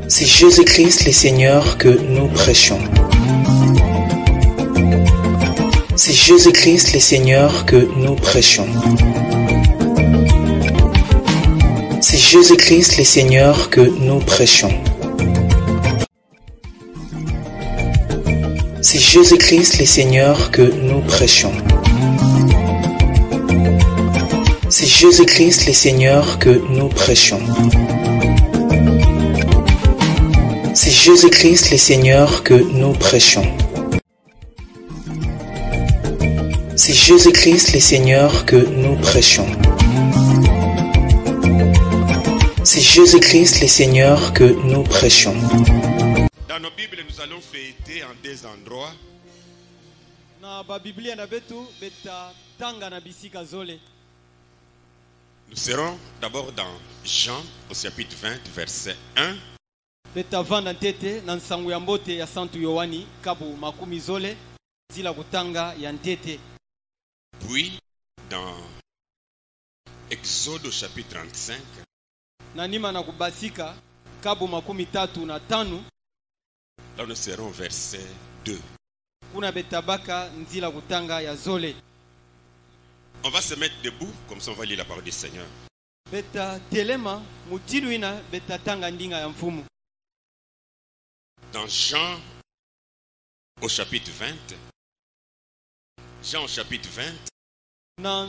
C'est Jésus-Christ le Seigneur que nous prêchons. C'est Jésus-Christ le Seigneur que nous prêchons. C'est Jésus-Christ le Seigneur que nous prêchons. C'est Jésus-Christ le Seigneur que nous prêchons. C'est Jésus-Christ le Seigneur que nous prêchons. C'est Jésus-Christ le Seigneur que nous prêchons. C'est Jésus-Christ le Seigneur que nous prêchons. C'est Jésus-Christ le Seigneur que nous prêchons. Dans nos Bibles, nous allons fêter en deux endroits. Nous serons d'abord dans Jean au chapitre 20, verset 1. Puis dans Exode au chapitre 35. Là nous serons au verset 2. On va se mettre debout, comme ça on va lire la parole du Seigneur. Dans Jean au chapitre 20. Jean au chapitre 20. Là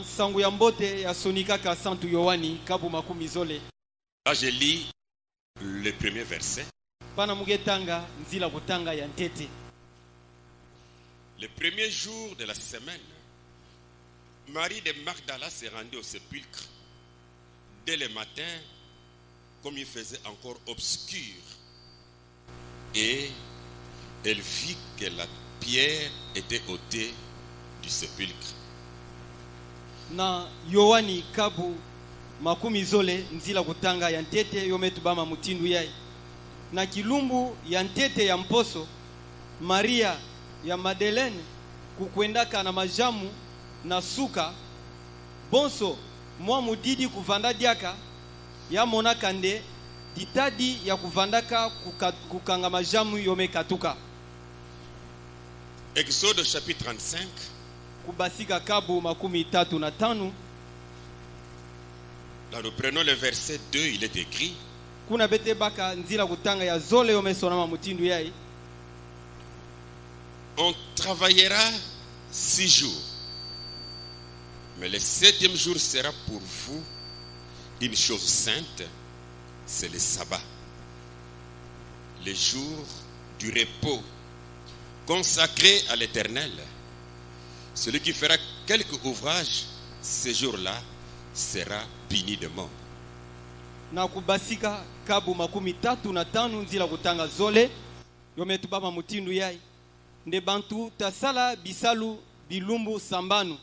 je lis le premier verset. Le premier jour de la semaine, Marie de Magdala s'est rendue au sépulcre dès le matin, comme il faisait encore obscur. Et elle vit que la pierre était ôtée du sépulcre. Na Yohani kabu makumi zole nzila kutanga ya ntete yometubama mutindu yai. Na kilumbu ya ntete ya mposo Maria ya Madeleine kukwendaka na majamu na suka bonso mwa mudidi kuvanda diaka ya monaka nde ditadi ya kuvandaka kukanga majamu yomekatuka. Exode chapitre 35. Kubasika kabu makumi tatu na tanu. Là nous prenons le verset 2, il est écrit. Kuna bete baka nzila kutanga ya zole yomesonama mutindu yai. On travaillera 6 jours, mais le 7e jour sera pour vous une chose sainte, c'est le sabbat, le jour du repos consacré à l'Éternel. Celui qui fera quelque ouvrage ce jour-là sera puni de mort. Na kubasika kabu makumi tatu na tanu nzila kutanga zole yometubama mutindu yai. Nde bantu tasala bisalu bilumbu sambanu.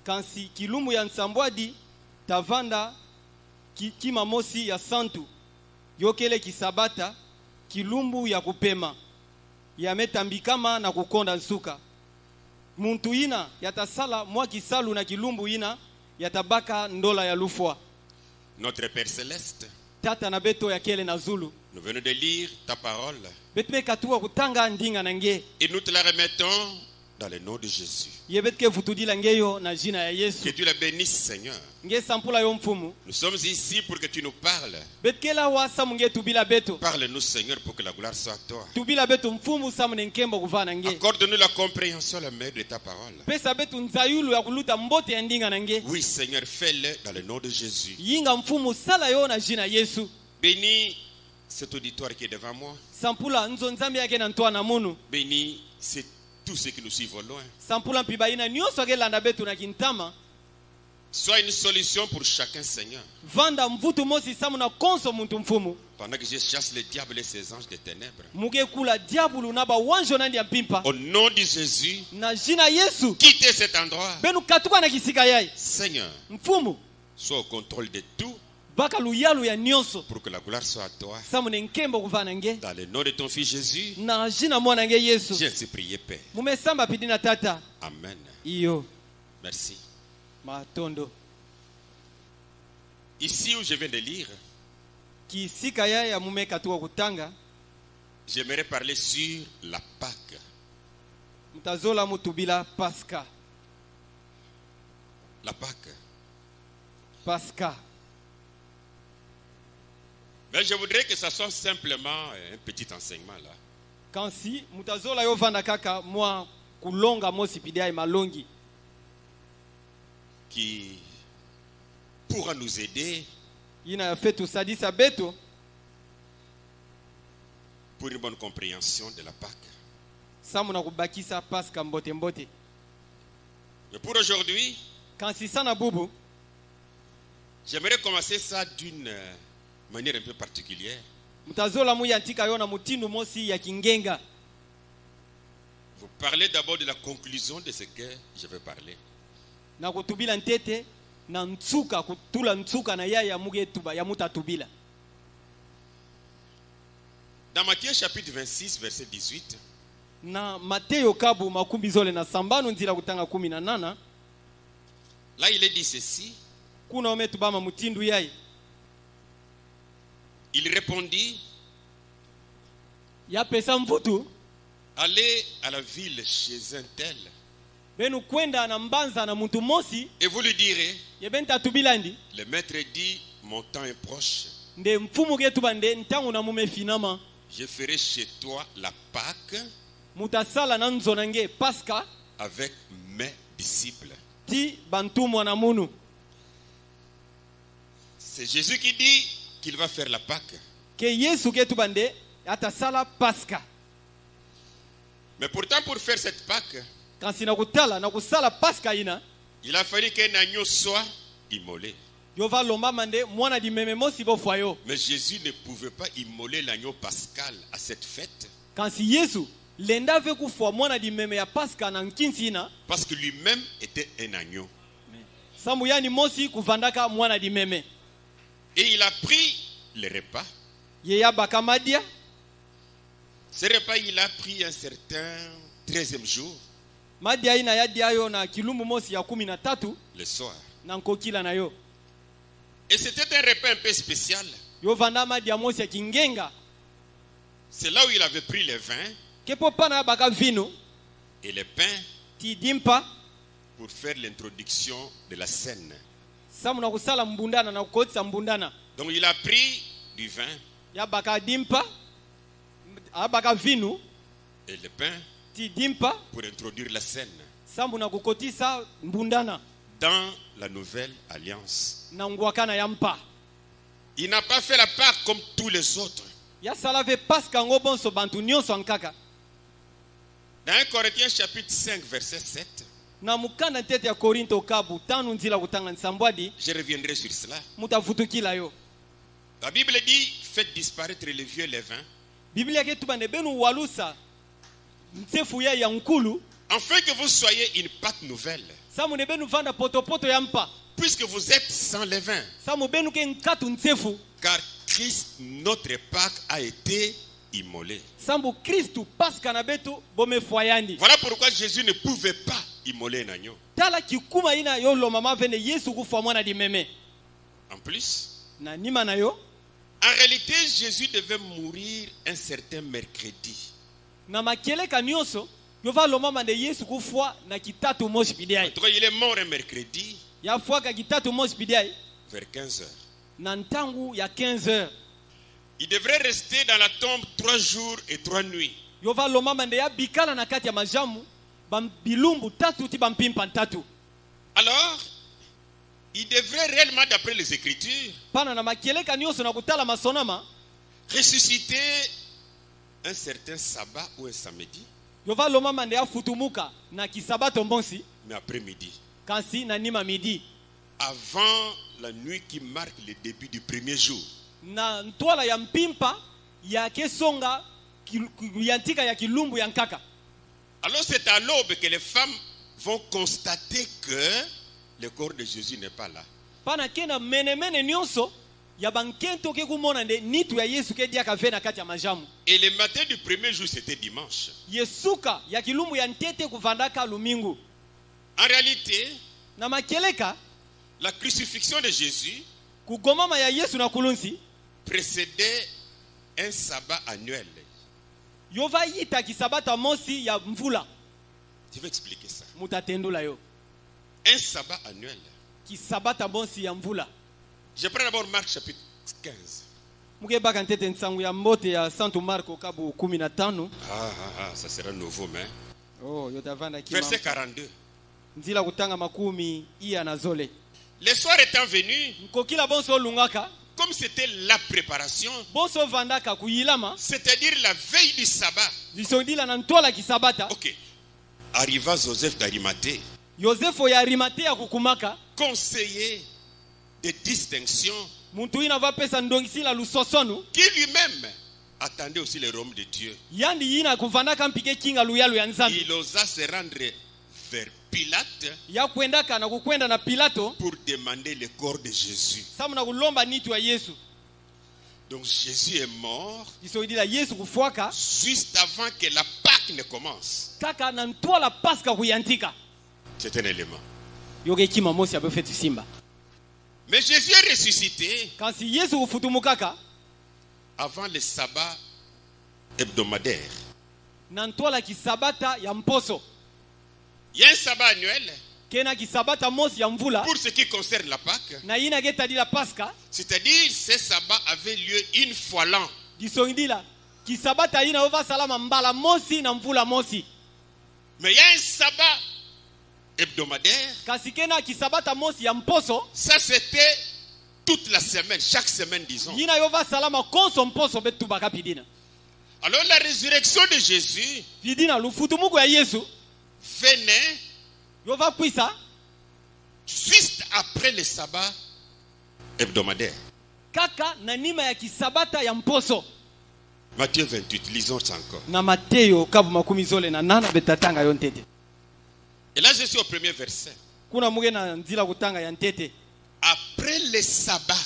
Kansi kilumbu ya nsambwadi tavanda kimamosi ya santu. Yokele kisabata kilumbu ya kupema. Yametambikama na kukonda nsuka. Muntu ina yatasala mwa kisalu na kilumbu ina yatabaka ndola ya lufwa. Notre Père Céleste, Tata na beto ya kele na zulu. nous venons de lire ta parole. Et nous te la remettons dans le nom de Jésus. Que Dieu la bénisse, Seigneur. Nous sommes ici pour que tu nous parles. Parle-nous, Seigneur, pour que la gloire soit à toi. Accorde-nous la compréhension, la meilleure de ta parole. Oui, Seigneur, fais-le dans le nom de Jésus. Bénis cet auditoire qui est devant moi. Bénis tous ceux qui nous suivent au loin. Sois une solution pour chacun, Seigneur. Pendant que je chasse le diable et ses anges des ténèbres. Au nom de Jésus, quittez cet endroit. Seigneur, sois au contrôle de tout. Pour que la gloire soit à toi. Dans le nom de ton fils Jésus, j'ai ainsi prié, Père. Amen. Merci. Ici où je viens de lire, j'aimerais parler sur la Pâque. mtazola mutubila Pasca. La Pâque. Pasca. Mais je voudrais que ça soit simplement un petit enseignement là. Kansi mtazola yo vanda kaka mwa kulonga mosi pidiai malongi Qui pourra nous aider ina fetu sadisa beto pour une bonne compréhension de la Pâque. samu na kubakisa Pasca mbote mbote. Mais pour aujourd'hui, Kansi sana bubu j'aimerais commencer ça d'une manière un peu particulière. mtazola muyantika yona mutindu mosi ya kingenga. Vous parlez d'abord de la conclusion de ce que je vais parler. Na kutubila ntete na ntsuka kutula ntsuka na yaya mugetuba ya mutatubila. Dans Matthieu chapitre 26 verset 18, Na Mateo kabu makumi zole na sambano nzila kutanga 18 là il est dit ceci. kuna ometubama mutindu yai. Il répondit, Ya pesa mvutu allez à la ville chez un tel benu kwenda na mbanza na muntu mosi et vous lui direz, yebenta tubilandi le maître dit, mon temps est proche, nde mfumu getuba nde ntangu na mume finama je ferai chez toi la Pâque mutasala na nzona nge Pasca avec mes disciples. ti bantumwa na munu. C'est Jésus qui dit qu'il va faire la Pâque. Ke Yesu getuba nde atasala Pasca. Mais pourtant pour faire cette Pâque, Kansi na kutala na kusala Pasca ina il a fallu qu'un agneau soit immolé. yova lomba mande mwana di meme mosi bofwayo. Mais Jésus ne pouvait pas immoler l'agneau pascal à cette fête Kansi Yesu lenda ve kufwa mwana di meme ya Pasca na nkinsi ina parce que lui-même était un agneau. samu yani mosi kuvandaka mwana di meme. Et il a pris le repas. Yeya bakamadia Ce repas, il a pris un certain 13e jour, madia ina ya diayo na kilumbu mosi ya 13 le soir. na nkokila na yo. Et c'était un repas un peu spécial. Yo vanda madia mosi ya kingenga C'est là où il avait pris le vin kepo pana ya baka vino et le pain ti dimpa pour faire l'introduction de la scène. samu na kusala mbundana na kukotisa mbundana Donc il a pris du vin ya baka dimpa abaka vino et le pain ti dimpa pour introduire la scène samu na kukotisa mbundana dans la nouvelle alliance. na ngwakana ya mpa. Il n'a pas fait la Pâque comme tous les autres. Ya salave Pasca ngo bonso bantu nyonso ankaka. Dans 1 Corinthiens chapitre 5 verset 7, Na mukana tete ya Korinto kabu tanu nzila kutanga nsambwadi je reviendrai sur cela. mutavutukila yo. La Bible dit, faites disparaître les vieux levains, Biblia ketu bane benu walusa mtefu ya nkulu afin que vous soyez une Pâque nouvelle. samu ne benu vanda potopoto ya mpa Puisque vous êtes sans levain. samu benu ke nkatu ntefu Car Christ, notre Pâque, a été immolé. sambu Kristu Pasca na betu bome fwayandi. Voilà pourquoi Jésus ne pouvait pas immoler un agneau. Tala kikuma ina yo lo mama vene Yesu kufa mwana di meme. En plus, Na nima na yo en réalité, Jésus devait mourir un certain mercredi. na makeleka nyonso yo va lo mama de Yesu kufwa na kitatu mosi En bidiai. tout cas, il est mort un mercredi Ya fwa ka kitatu mosi bidiai vers 15 heures. na ntangu ya 15 heures. Il devrait rester dans la tombe 3 jours et 3 nuits. Yo va lo mama de ya bikala na kati ya majamu bam bilumbu tatu ti bampimpa tatu. Alors, il devrait réellement, d'après les Écritures, Pana na makeleka nyonso na kutala masonama ressusciter un certain sabbat ou un samedi, yo va lo mama de ya futumuka na kisabato mbonsi mais après-midi, kansi na nima midi. avant la nuit qui marque le début du premier jour. Na ntwala ya mpimpa ya kesonga yantika ya kilumbu ya nkaka. Alors c'est à l'aube que les femmes vont constater que le corps de Jésus n'est pas là. Pana kena mene nyonso ya bankento ke kumona nde nitu ya Yesu ke dia kavena kati ya majamu. Et le matin du premier jour, c'était dimanche. Yesuka ya kilumbu ya ntete kuvandaka lumingu. En réalité, Na makeleka la crucifixion de Jésus kugomama ya Yesu na kulunsi précédait un sabbat annuel. Yova yita kisabata mosi ya mvula. Je vais expliquer ça. Mutatendula yo. Un sabbat annuel. Kisabata mosi ya mvula. Je prends d'abord Marc chapitre 15. Mukebaka ntete nsangu ya mbote ya Santo Marco kabu 15. Ça sera nouveau, mais. Oh, yotavanda kima. Verset 42. Nzila kutanga makumi iya na zole. Le soir étant venu, Nkokila bonso lungaka. comme c'était la préparation, Bonso vandaka kuyilama. c'est-à-dire la veille du sabbat. Disondila na ntola kisabata. Ok. Arriva Joseph d'Arimathée, Yosefo ya Arimathea ya kukumaka. conseiller de distinction, Muntu ina va pesa ndongisila lusosonu. qui lui-même attendait aussi le royaume de Dieu. Yandi yina kuvandaka mpike kinga luyalu ya nzambi. Il osa se rendre vers Pilate Ya kuendaka na kukwenda na Pilato. pour demander le corps de Jésus. Samu na kulomba nitu ya Yesu. Donc Jésus est mort Disondila Yesu kufuaka. juste avant que la Pâque ne commence. Kaka na ntola paska kuyantika. C'est un élément. Yoge kima mosi abe fetu simba. Mais Jésus est ressuscité Kansi Yesu kufutumukaka. avant le sabbat hebdomadaire. Na ntola kisabata ya mposo. Il y a un sabbat annuel Kena kisabata mosi ya mvula. pour ce qui concerne la Pâque. Na yina geta di la paska. C'est-à-dire ce sabbat avait lieu une fois l'an. Disondila. Kisabata yina ova salama mbala mosi na mvula mosi. Mais il y a un sabbat hebdomadaire. Kasi kena kisabata mosi ya mposo. Ça c'était toute la semaine, chaque semaine disons. Yina yova salama konso mposo betu baka pidina. Alors la résurrection de Jésus Pidina lufutumuku ya Yesu. venait Yova kwisa. juste après le sabbat hebdomadaire. Kaka na nima ya kisabata ya mposo. Matthieu 28, lisons ça encore. Na Mateo kabu makumi zole na nana betatanga yo ntete. Et là je suis au premier verset. Kuna muge na nzila kutanga ya ntete. Après le sabbat,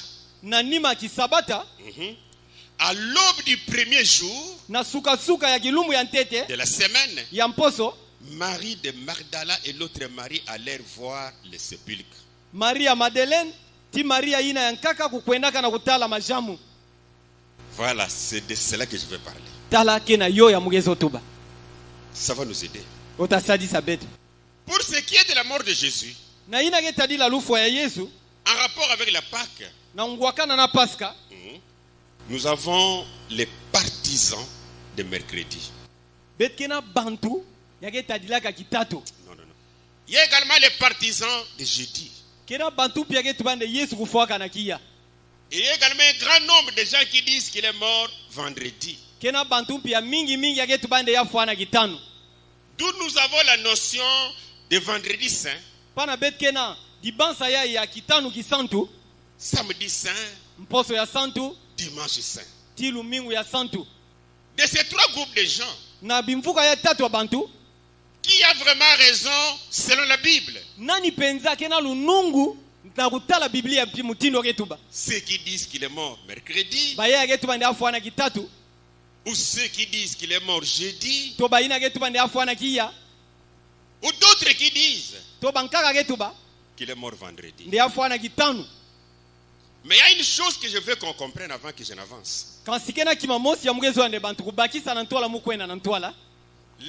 Na nima ya kisabata. à l'aube du premier jour Na suka ya kilumbu ya ntete. de la semaine, Ya mposo. Marie de Magdala et l'autre Marie allèrent voir le sépulcre. Maria Madeleine. Ti Maria ina ya nkaka kukwendaka na kutala majamu. Voilà, c'est de cela que je vais parler. Tala kena yo ya mugezo tuba. Ça va nous aider. Otasadi sabetu. Pour ce qui est de la mort de Jésus, Na ina geta di la lufo ya Yesu. en rapport avec la Pâque, Na ngwakana na paska. nous avons les partisans de mercredi. Betkena bantu. Ya geta di laka kitatu. Non. Il y a également les partisans de jeudi. Kena bantu pia getu bande Yesu kufuaka na kia. Et il y a également un grand nombre de gens qui disent qu'il est mort vendredi. Kena bantu pia mingi ya getu bande ya fuana kitanu. D'où nous avons la notion de vendredi saint, Pana betkena dibansa ya kitanu kisantu. samedi saint, Mposo ya santu. dimanche saint. Tilu mingu ya santu. De ces trois groupes de gens, Na bimfuka ya tatu wa bantu. qui a vraiment raison selon la Bible? Nani penza kena lunungu. Na kutala Biblia mutindo getuba. Ceux qui disent qu'il est mort mercredi, Baya getuba ndi afuana kitatu. ou ceux qui disent qu'il est mort jeudi, To baina getuba ndi afuana kia. ou d'autres qui disent To bankaka getuba qu'il est mort vendredi. ndi afuana kitanu. Mais il y a une chose que je veux qu'on comprenne avant que je n'avance. Kansikena kimamosi ya mugezo ande bantu kubakisa na ntwala mukwenda na ntwala.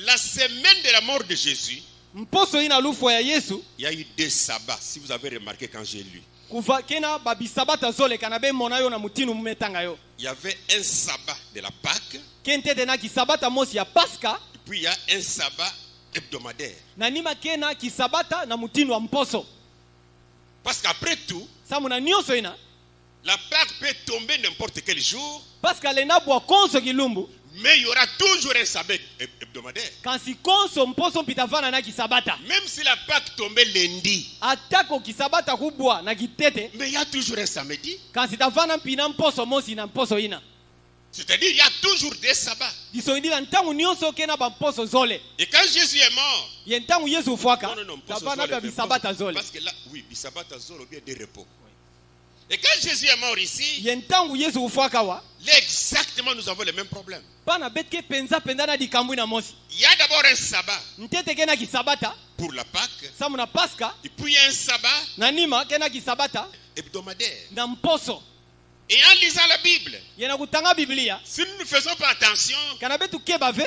La semaine de la mort de Jésus, Mposo ina lufo ya Yesu. il y a eu 2 sabbats, si vous avez remarqué quand j'ai lu. Kuva kena babisabata zole kanabe mona yo na mutinu mumetanga yo. Il y avait un sabbat de la Pâque, Kentete na kisabata mosi ya Paska. et puis il y a un sabbat hebdomadaire. Na nima kena kisabata na mutinu wa mposo. Parce qu'après tout, Samu na nyoso ina. la Pâque peut tomber n'importe quel jour, Paska lena bwa konso kilumbu. mais il y aura toujours un sabbat hebdomadaire. Kansi konso mposo mpitavana na kisabata. Même si la Pâque tombait lundi, Atako kisabata kubwa na kitete. mais il y a toujours un samedi. Kansi tavana mpina mposo mosi na mposo ina. C'est-à-dire il y a toujours des sabbats. Disondila ntangu nyonso kena ba mposo zole. Et quand Jésus est mort, Yentangu Yesu ufuaka. non, Tavana pa bisabata zole. parce que là, oui, bisabata zole ou bien des repos. Et quand Jésus est mort ici, Yentangu Yesu ufuaka wa. là exactement nous avons le même problème. Pana betke penza pendana di kambu na mosi. Il y a d'abord un sabbat Ntete kena kisabata. pour la Pâque, Samu na Paska. et puis il y a un sabbat Na nima kena kisabata. hebdomadaire. Na mposo. Et en lisant la Bible, yena kutanga Biblia Si nous ne faisons pas attention, kana betu keba ve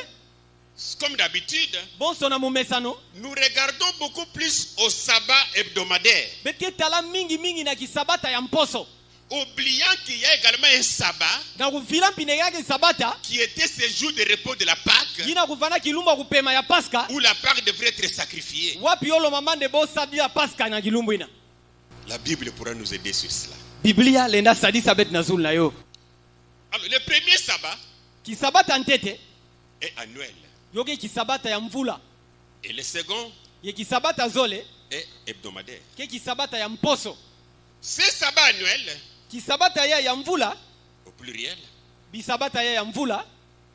comme d'habitude, bonso na mumesano nous regardons beaucoup plus au sabbat hebdomadaire, betke tala mingi na kisabata ya mposo oubliant qu'il y a également un sabbat na kuvila mpine yake sabata qui était ce jour de repos de la Pâque, yina kuvana kilumba kupema ya Pasca où la Pâque devrait être sacrifiée. wapi yolo mamande bo sadia Pasca na kilumbu ina La Bible pourra nous aider sur cela. Biblia lenda sadisa bet na zul na yo Alors, le premier sabbat kisabata ntete est annuel yoke kisabata ya mvula et le second ye kisabata zole est hebdomadaire. ke kisabata ya mposo Ce sabbat annuel, kisabata ya mvula au pluriel, bisabata ya mvula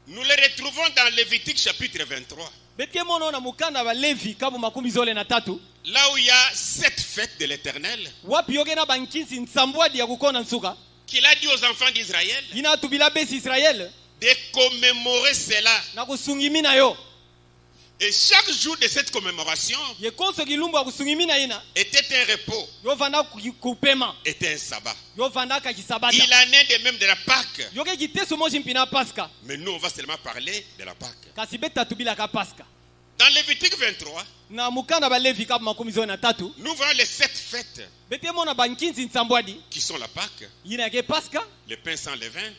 nous le retrouvons dans Lévitique chapitre 23. betke mono na mukanda ba Levi kabu makumi zole na tatu Là où il y a 7 fêtes de l'Éternel, wapi yoke na bankinsi nsambwadi ya kukona nsuka qu'il a dit aux enfants d'Israël yina tubila besi Israel de commémorer cela. na kusungimi na yo Et chaque jour de cette commémoration ye konso kilumbu ya kusungimi na ina était un repos, yo vanda kupema était un sabbat. yo vanda ka kisabata Il en est de même de la Pâque. yoke kitesu moji mpina Pasca Mais nous, on va seulement parler de la Pâque. kasi beta tubila ka Pasca Dans Lévitique 23, na mukanda ba Levi kabu makumi zole na tatu nous voyons les 7 fêtes bete mona bankinsi nsambwadi qui sont la Pâque, yina yake Pasca le pain sans levain,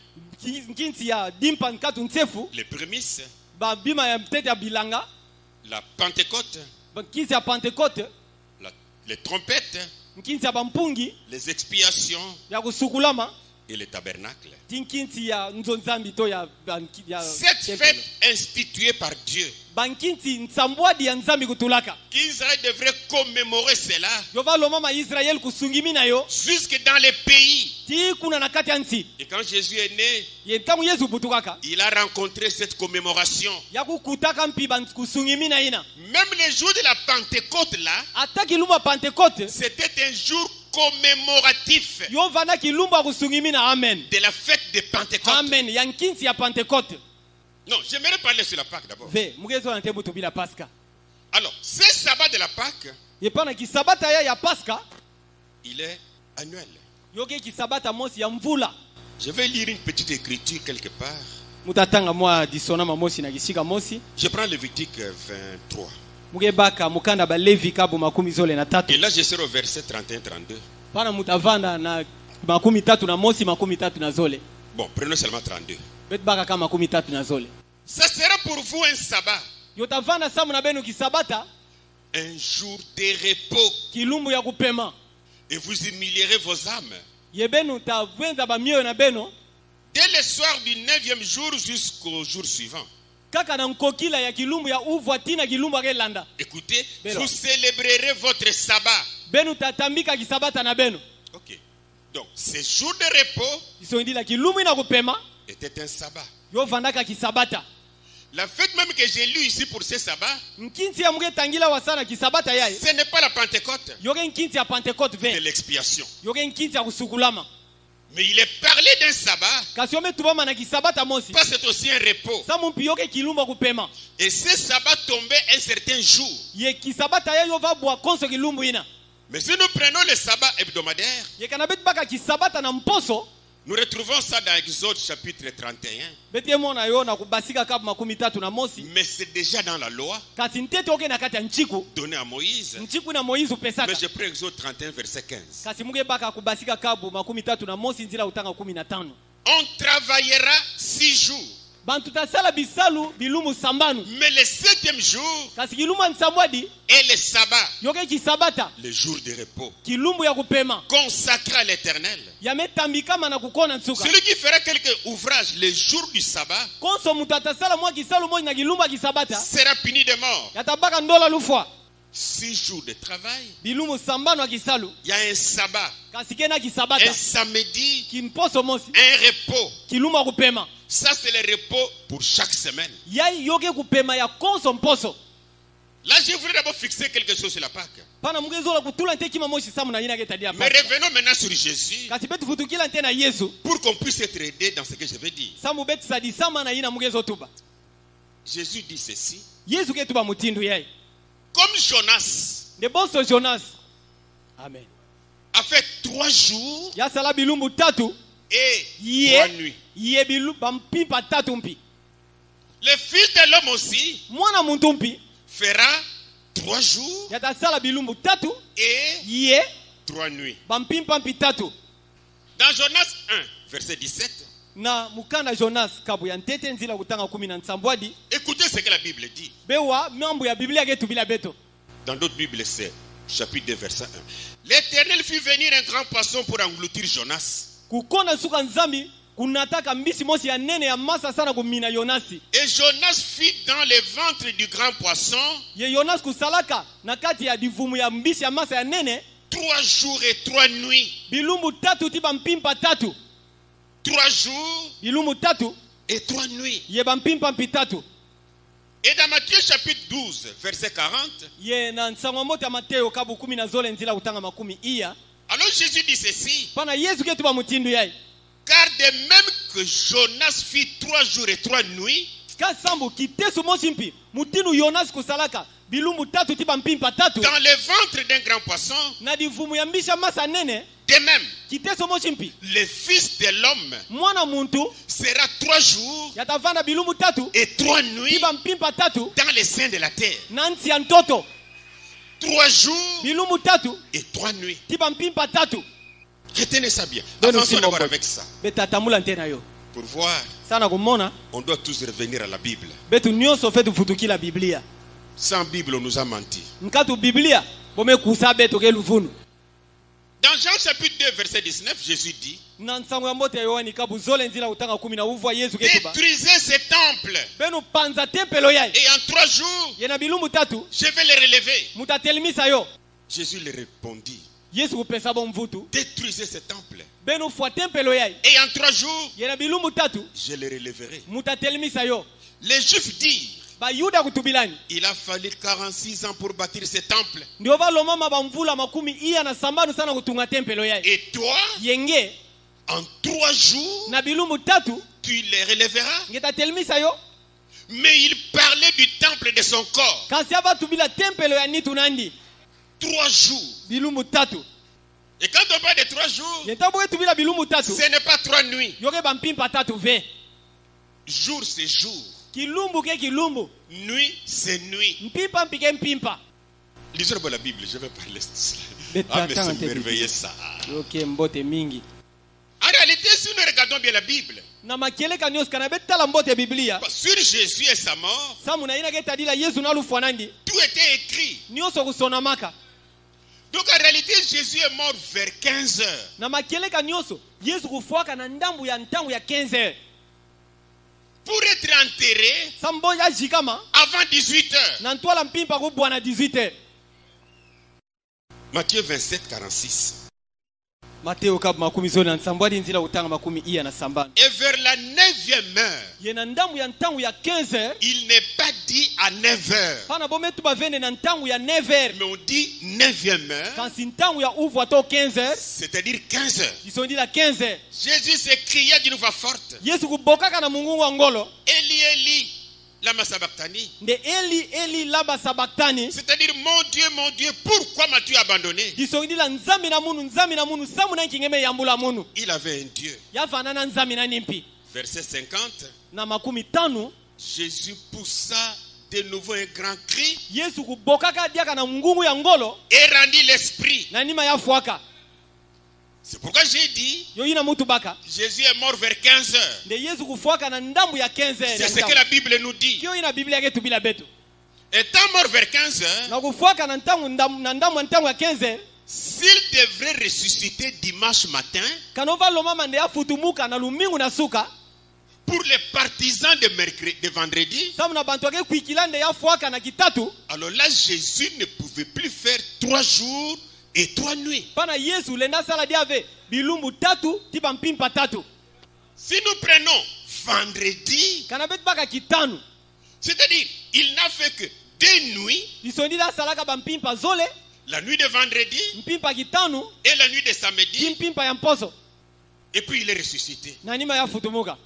nkinsi ya dimpa nkatu nsefu les prémices, babima ya mtete ya bilanga la Pentecôte, nkinsi ya Pentecote les trompettes, nkinsi ya bampungi les expiations ya kusukulama et le tabernacle. ti nkinsi ya nzonzambi to ya 7 fêtes instituées par Dieu. bankinsi nsambwadi ya nzambi kutulaka Qu'Israël devrait commémorer cela yo valoma ma Israel kusungimi na yo jusque dans les pays. ti kuna na kati ya nsi Et quand Jésus est né, ye ntango Yesu butukaka il a rencontré cette commémoration. ya kukutaka mpi kusungimi na ina Même le jour de la Pentecôte là, ata kilumba Pentecote c'était un jour commémoratif yo vanda kilumba kusungimi na amen de la fête de Pentecôte. amen ya nkinsi ya Pentecote Non, j'aimerais parler sur la Pâque d'abord. ve mugezo na tebu tubila Pasca Alors, ce sabbat de la Pâque, ye pana kisabata ya Pasca il est annuel. yoke kisabata mosi ya mvula Je vais lire une petite écriture quelque part. mutatanga mwa disonama mosi na kisika mosi Je prends Lévitique 23. mugebaka mukanda ba Levi kabu makumi zole na tatu Et là, je serai au verset 31-32. pana mutavanda na makumi tatu na mosi makumi tatu na zole Bon, prenons seulement 32. betbaka kama makumi tatu na zole Ça sera pour vous un sabbat, yotavanda samu na benu kisabata un jour de repos. kilumbu ya kupema Et vous humilierez vos âmes. ye benu tavwenza bamioyo na beno Dès le soir du 9e jour jusqu'au jour suivant. kaka na nkokila ya kilumbu ya uvwa tina kilumbu akelanda Écoutez, Belo. vous célébrerez votre sabbat. benu tatambika kisabata na benu Ok. Donc, ce jour de repos isoindila kilumbu ina kupema était un sabbat. yovandaka kisabata La fête même que j'ai lue ici pour ce sabbat, nkinsi ya muketangila wasana kisabata yaye ce n'est pas la Pentecôte, yoke nkinsi ya Pentecote c'est ve l'expiation. yoke nkinsi ya kusukulama Mais il est parlé d'un sabbat kasi ometubama na kisabata mosi parce que c'est aussi un repos. samu mpi yoke kilumbu ya kupema Et ce sabbat tombait un certain jour. ye kisabata ya yo vabwa konso kilumbu ina Mais si nous prenons le sabbat hebdomadaire, ye kana betu baka kisabata na mposo nous retrouvons ça dans Exode chapitre 31. beti emona yo na kubasika kabu makumi tatu na mosi Mais c'est déjà dans la loi kasi ntete oke na kati ya nchiku donnée à Moïse. nchiku na Moizi upesaka Mais je prends Exode 31 verset 15. kasi mugebaka kubasika kabu makumi tatu na mosi nzila utanga 15 On travaillera 6 jours. bantu tasala bisalu bilumu sambanu Mais le 7e jour kasi kilumbu ya nsambwadi est le sabbat, yoke kisabata le jour de repos, kilumbu ya kupema consacré à l'éternel. yametambikama na kukona nsuka Celui qui fera quelques ouvrages le jour du sabbat konso mutu atasala mwa kisalu moja na kilumbu ya kisabata sera puni de mort. yatabaka ndola lufwa 6 jours de travail, bilumu sambanu ya kisalu il y a un sabbat, kasi kena un kisabata samedi, kimposo mosi un repos. kilumbu ya kupema Ça, c'est le repos pour chaque semaine. yai yoke kupema ya konso mposo Là, je voudrais d'abord fixer quelque chose sur la Pâque. pana mugezola kutula nte kima moshi samu na yina ketadia Mais pa revenons maintenant sur Jésus kasi betu futukila nte na Yesu pour qu'on puisse être aidé dans ce que je vais dire. samu betu sadisama na yina mugezo tuba Jésus dit ceci. Yesu ketuba mutindu yai Comme Jonas de bonso Jonas amen a fait 3 jours yasala bilumbu tatu et Ye. 3 nuits. Ye bampimpa tatu mpi. Le Fils de l'homme aussi Mwana muntu mpi. fera 3 jours Yatasala bilumbu tatu. et Ye. 3 nuits. Bampimpa mpi tatu. Dans Jonas 1, verset 17, Na mukanda Jonas kabu ya ntete nzila kutanga 17. écoutez ce que la Bible dit. Bewa mambo ya Biblia getu bila beto. Dans d'autres Bibles, c'est chapitre 2, verset 1. L'Éternel fit venir un grand poisson pour engloutir Jonas. Kukona suka nzambi kunataka mbisi mosi ya nene ya masa sana kumina Yonasi. Et Jonas fit dans le ventre du grand poisson Ye Yonas kusalaka na kati ya divumu ya mbisi ya masa ya nene 3 jours et 3 nuits. bilumbu tatu tiba mpimpa tatu. 3 jours Bilumbu tatu et 3 nuits. ye bampimpa mpi tatu. Et dans Matthieu chapitre 12, verset 40, Ye na nsangwa moto ya Mateo kabu 10 na zole nzila kutanga 10 iya. alors Jésus dit ceci. Pana Yesu ketu ba mutindu yai. Car de même que Jonas fit 3 jours et 3 nuits, Ka sambu kitesu mosi mpi mutindu Yonas kusalaka bilumbu tatu tiba mpimpa tatu. dans le ventre d'un grand poisson, Na divumu ya mbisi ya masa nene de même, kitesu mosi mpi le Fils de l'homme mwana muntu sera 3 jours yatavanda bilumbu tatu et 3 nuits tiba mpimpa tatu dans les seins de la terre. na nsi ya ntoto 3 jours bilumbu tatu et 3 nuits. tiba mpimpa tatu. Retenez ça bien. Donne Avançons aussi d'abord mon avec ça. Betatamula ntena yo. Pour voir, Sana kumona on doit tous revenir à la Bible. betu nyonso fetu futukila Biblia. Sans Bible, on nous a menti. Nkatu Biblia bome kusa betu ke luvunu. Dans Jean chapitre 2, verset 19, Jésus dit, Na nsango ya moto ya Yohani kabu zole nzila utanga 10 na uvwa Yesu ketuba. détruisez ce temple Benu panza tempelo yai. et en 3 jours, Yena bilumbu tatu je vais les relever. mutatelimisa yo. Jésus leur répondit, Yesu kupesa bo mvutu. détruisez ce temple Benu fwa tempelo yai. et en 3 jours, Yena bilumbu tatu je les relèverai. mutatelimisa yo. Les Juifs dirent, Ba Yuda kutubilani. il a fallu 46 ans pour bâtir ce temple. Ndio baloma mabamvula 10 iya na sambanu sana kutunga tempelo yai. Et toi, Yenge en 3 jours, na bilumbu tatu tu les relèveras. ngetatelimisa yo. Mais il parlait du temple de son corps. Kasi abatu bila tempelo ya nitu nandi 3 jours. bilumbu tatu. Et quand on parle de 3 jours, Yentabu etu bila bilumbu tatu. ce n'est pas 3 nuits. Yoke bampimpa tatu ve. Jour, c'est jour. Kilumbu ke kilumbu. Nuit, c'est nuit. Mpimpa mpike mpimpa. Lisez la Bible, je vais parler de cela. Mais Ah, mais attends, c'est merveilleux ça. Yoke mbote mingi. En réalité, si nous regardons bien la Bible, Na makeleka nyos kana betala mbote Biblia. sur Jésus et sa mort, Samu na ina ke tadila Yesu na lufu nandi. tout était écrit. Nyoso kusona maka. Donc en réalité, Jésus est mort vers 15 heures. Na makeleka nyoso Yesu kufuaka na ndambu ya ntangu ya 15h. Pour être enterré Sambonja jikama avant 18 heures. na ntwala mpimpa ku bwana 18h. Matthieu 27, 46. Mateo kabu 10 na nsambwadi nzila utanga 10 iya na sambana. Et vers la 9e heure, Yena ndambu ya ntangu ya 15h. il n'est pas dit à 9 heures, Pana bometu bavende na ntangu ya 9h. mais on dit 9e heure, Kansi ntangu ya uvu ato 15h. c'est-à-dire 15 heures. Isondi la 15h. Jésus s'écria d'une voix forte, Yesu kubokaka na mungu wa ngolo. Eli, Eli, lama sabachthani. Nde Eli laba sabaktani. C'est-à-dire, mon Dieu, pourquoi m'as-tu abandonné? Isondi la nzami na munu samu na nkingeme yambula munu. Il avait un Dieu. Yafanana nzami na nimpi. Verset 50, Na 50 Jésus poussa de nouveau un grand cri Yesu kubokaka diaka na mungu ya ngolo. et rendit l'esprit. Na nima ya fuaka. C'est pourquoi j'ai dit, Yo ina mutu baka. Jésus est mort vers 15 heures. Nde Yesu kufuaka na ndambu ya 15h. C'est ce que la Bible nous dit. Kyo ina Biblia yetu bila betu. Étant mort vers 15 heures, Na kufuaka na ndambu ya 15h. s'il devrait ressusciter dimanche matin, Kanova loma mande ya futumuka na lumingu na suka. pour les partisans de vendredi, Samu na bantu wake kuikilande ya fuaka na kitatu. alors là, Jésus ne pouvait plus faire 3 jours et 3 nuits. Pana Yesu lenda sala diave bilumbu tatu tiba mpimpa tatu. Si nous prenons vendredi, Kana betu baka kitanu. c'est-à-dire, il n'a fait que 2 nuits, Isondi la salaka ba mpimpa zole. la nuit de vendredi Mpimpa kitanu. et la nuit de Ki samedi, mpimpa ya mposo. et puis il est ressuscité. Na nima ya futumuka.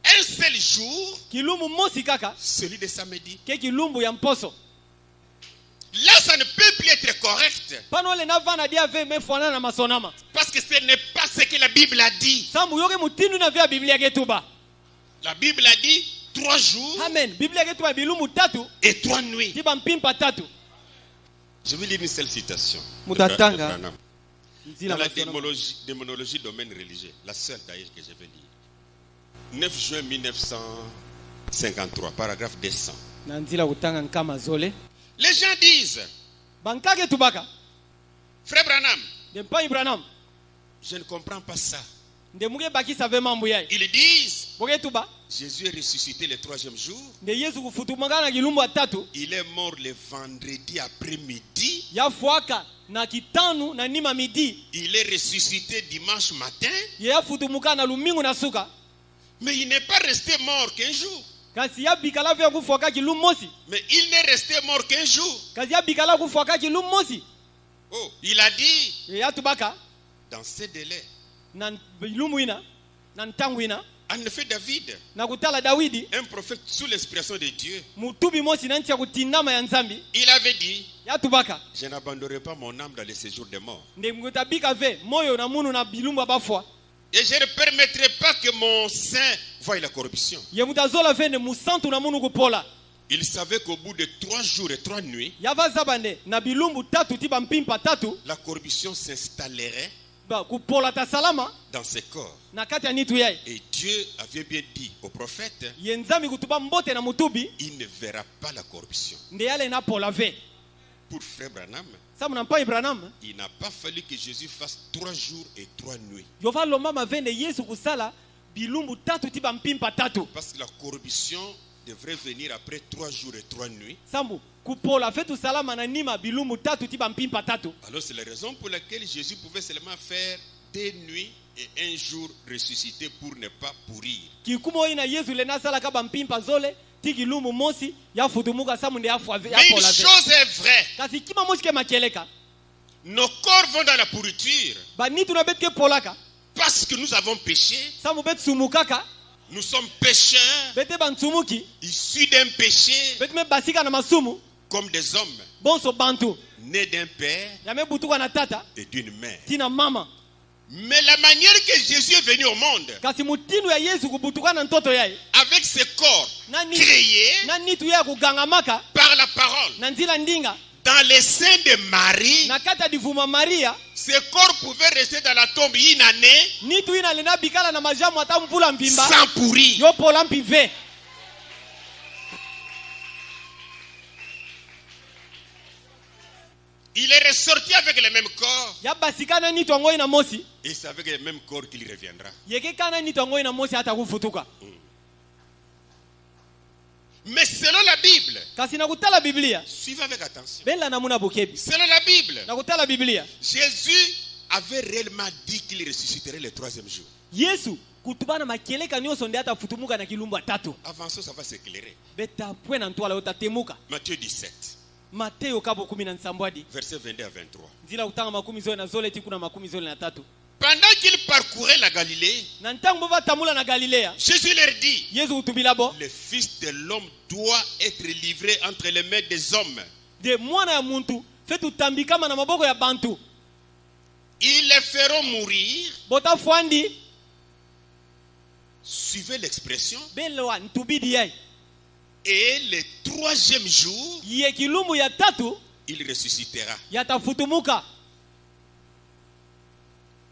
Un seul jour, Kilumbu mosi kaka. celui de samedi. Ke kilumbu ya mposo. Là, ça ne peut plus être correct, Pano le na vana diave me fwana na masonama. parce que ce n'est pas ce que la Bible a dit. Sambu yoke mutindu na vya Biblia ketuba. La Bible a dit 3 jours Amen. Biblia ketuba bilumbu tatu. et 3 nuits. Tiba mpimpa tatu. Je vais lire une seule citation. Mutatanga. Dans Nzila la basona. démonologie domaine religieux, la seule d'ailleurs que je vais lire. 9 juin 1953, paragraphe 200. Na nzila kutanga nkama zole. Les gens disent, Bankage tubaka. Frère Branham, Dempa Ibrahim. je ne comprends pas ça. Ndemuge baki save mambu yai. Ils disent, Boke tuba. Jésus est ressuscité le 3e jour. Nde Yesu kufutumanga na kilumbu atatu. Il est mort le vendredi après-midi. Ya fuaka na kitanu na nima midi. Il est ressuscité dimanche matin. Ye ya futumuka na lumingu na suka. Mais il n'est pas resté mort qu'un jour. Kasi ya bikala vya kufuaka kilumbu mosi. Mais il n'est resté mort qu'un jour. Kasi ya bikala kufuaka kilumbu mosi. Oh, il a dit, Ye ya tubaka. dans ce délai, Na bilumbu ina. Na ntangu ina. en effet David, Na kutala Dawidi. un prophète sous l'inspiration de Dieu, Mutubi mosi na nchi ya kutindama ya nzambi. il avait dit, Ya tubaka. je n'abandonnerai pas mon âme dans les séjours des morts. Nde mkutabika ve. Moyo na munu na bilumbu abafwa. Et je ne permettrai pas que mon sein voie la corruption. Ye mutazola ve ne musantu na munu kupola. Il savait qu'au bout de 3 jours et 3 nuits, Yava zabande na bilumbu tatu tiba mpimpa tatu. la corruption s'installerait Ba kupola ta salama. dans ses corps. Na kati ya nitu yai. Et Dieu avait bien dit au prophète, Ye nzambi kutuba mbote na mutubi. il ne verra pas la corruption. Nde yale na pola ve. Pour Frère Branham, Samu nampa Ibrahim. il n'a pas fallu que Jésus fasse 3 jours et 3 nuits. Yova lomba mavende Yesu kusala bilumbu tatu tiba mpimpa tatu. Parce que la corruption devrait venir après 3 jours et 3 nuits. Sambu kupola fetu salama na nima bilumbu tatu tiba mpimpa tatu. Alors c'est la raison pour laquelle Jésus pouvait seulement faire 2 nuits et 1 jour ressuscité pour ne pas pourrir. Kikumo ina Yesu le nasala kaba mpimpa zole tiki lumbu mosi ya futumuka samu nde afu ave. Mais une chose est vraie, Kasi kima mosi ke makeleka. nos corps vont dans la pourriture Ba nitu na betke polaka. parce que nous avons péché. Samu bet sumukaka. Nous sommes pécheurs, Bete bansumuki. issus d'un péché, Bete me basika na masumu. comme des hommes Bonso bantu. nés d'un père Yame butuka na tata. et d'une mère. Tina mama. Mais la manière que Jésus est venu au monde, Kasi mutinu ya Yesu kubutuka na ntoto yai. avec ce corps Nani créé na nitu ya kugangamaka par la parole, na nzila ndinga dans les seins de Marie, na kata divuma Maria ce corps pouvait rester dans la tombe une année nitu ina lena bikala na majamu ata mvula mbimba sans pourrir. yo pola mpive. Il est ressorti avec le même corps Ya basika na nitu angoi na mosi et c'est avec le même corps qu'il reviendra. yeke kana nitu angoi na mosi hata kufutuka. Mais selon la Bible, Kasi na kutala Biblia suivez avec attention. bela namuna bokebi Selon la Bible, na kutala Biblia Jésus avait réellement dit qu'il ressusciterait le 3e jour. Yesu kutubana makeleka nyonso nde hata futumuka na kilumbu atatu Avant ça, ça va s'éclairer. beta pwena ntwala utatemuka. Matthieu 17, Mateo kabo 17 hadi versets 22 à 23. nzila kutanga makumi zole na zole tikuna makumi zole na tatu. Pendant qu'il parcourait la Galilée, Na ntango batamula na Galilea Jésus leur dit, Yesu kutubila bo le Fils de l'homme doit être livré entre les mains des hommes. de mwana ya muntu fetu tambikama na maboko ya bantu Ils les feront mourir. bota fwandi Suivez l'expression. belewa ntubidi yai Et le 3e jour, ye kilumbu ya tatu il ressuscitera. yatafutumuka.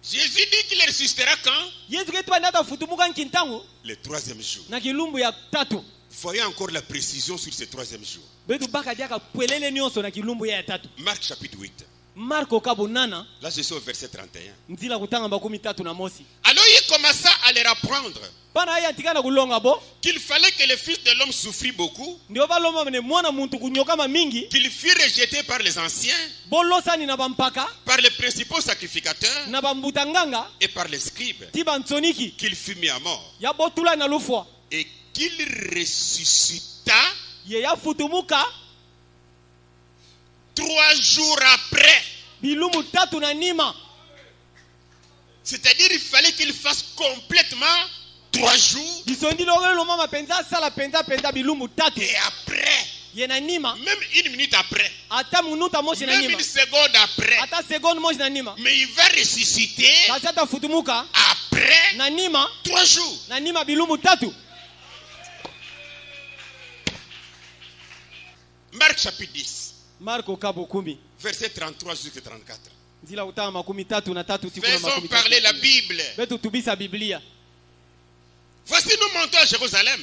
Jésus dit qu'il ressuscitera quand? Yesu ketu anda atafutumuka nkintangu Le 3e jour. na kilumbu ya tatu. Voyez encore la précision sur ce 3e jour. Betu baka diaka pwelele nyonso na kilumbu ya tatu. Marc chapitre 8. Marko kabo nana Là, je suis au verset 31. nzila kutanga makumi tatu na mosi. Alors il commença à leur apprendre Pana aya tikana kulonga bo qu'il fallait que le Fils de l'homme souffrit beaucoup, ndio baloma ne mwana muntu kunyokama mingi qu'il fut rejeté par les anciens, bolosani na bampaka par les principaux sacrificateurs na bambutanganga et par les scribes, tiba ntsoniki qu'il fut mis à mort ya botula na lufwa et qu'il ressuscita ye ya futumuka 3 jours après. bilumu tatu na nima. C'est-à-dire il fallait qu'il fasse complètement 3 jours Bisondi longelo mama penza sala penza bilumu tatu et après, ye na nima même 1 minute après, ata minuta moshi na même nima une seconde après. ata seconde moshi na nima Mais il va ressusciter kasi atafutumuka après na nima 3 jours. na nima bilumu tatu. Marc chapitre 10, Marko kabo 10 verset 33 jusqu'à 34. nzila utanga 33 tikuna Faisons parler la 33 Bible. betu tubisa Biblia Voici nous montons à Jérusalem.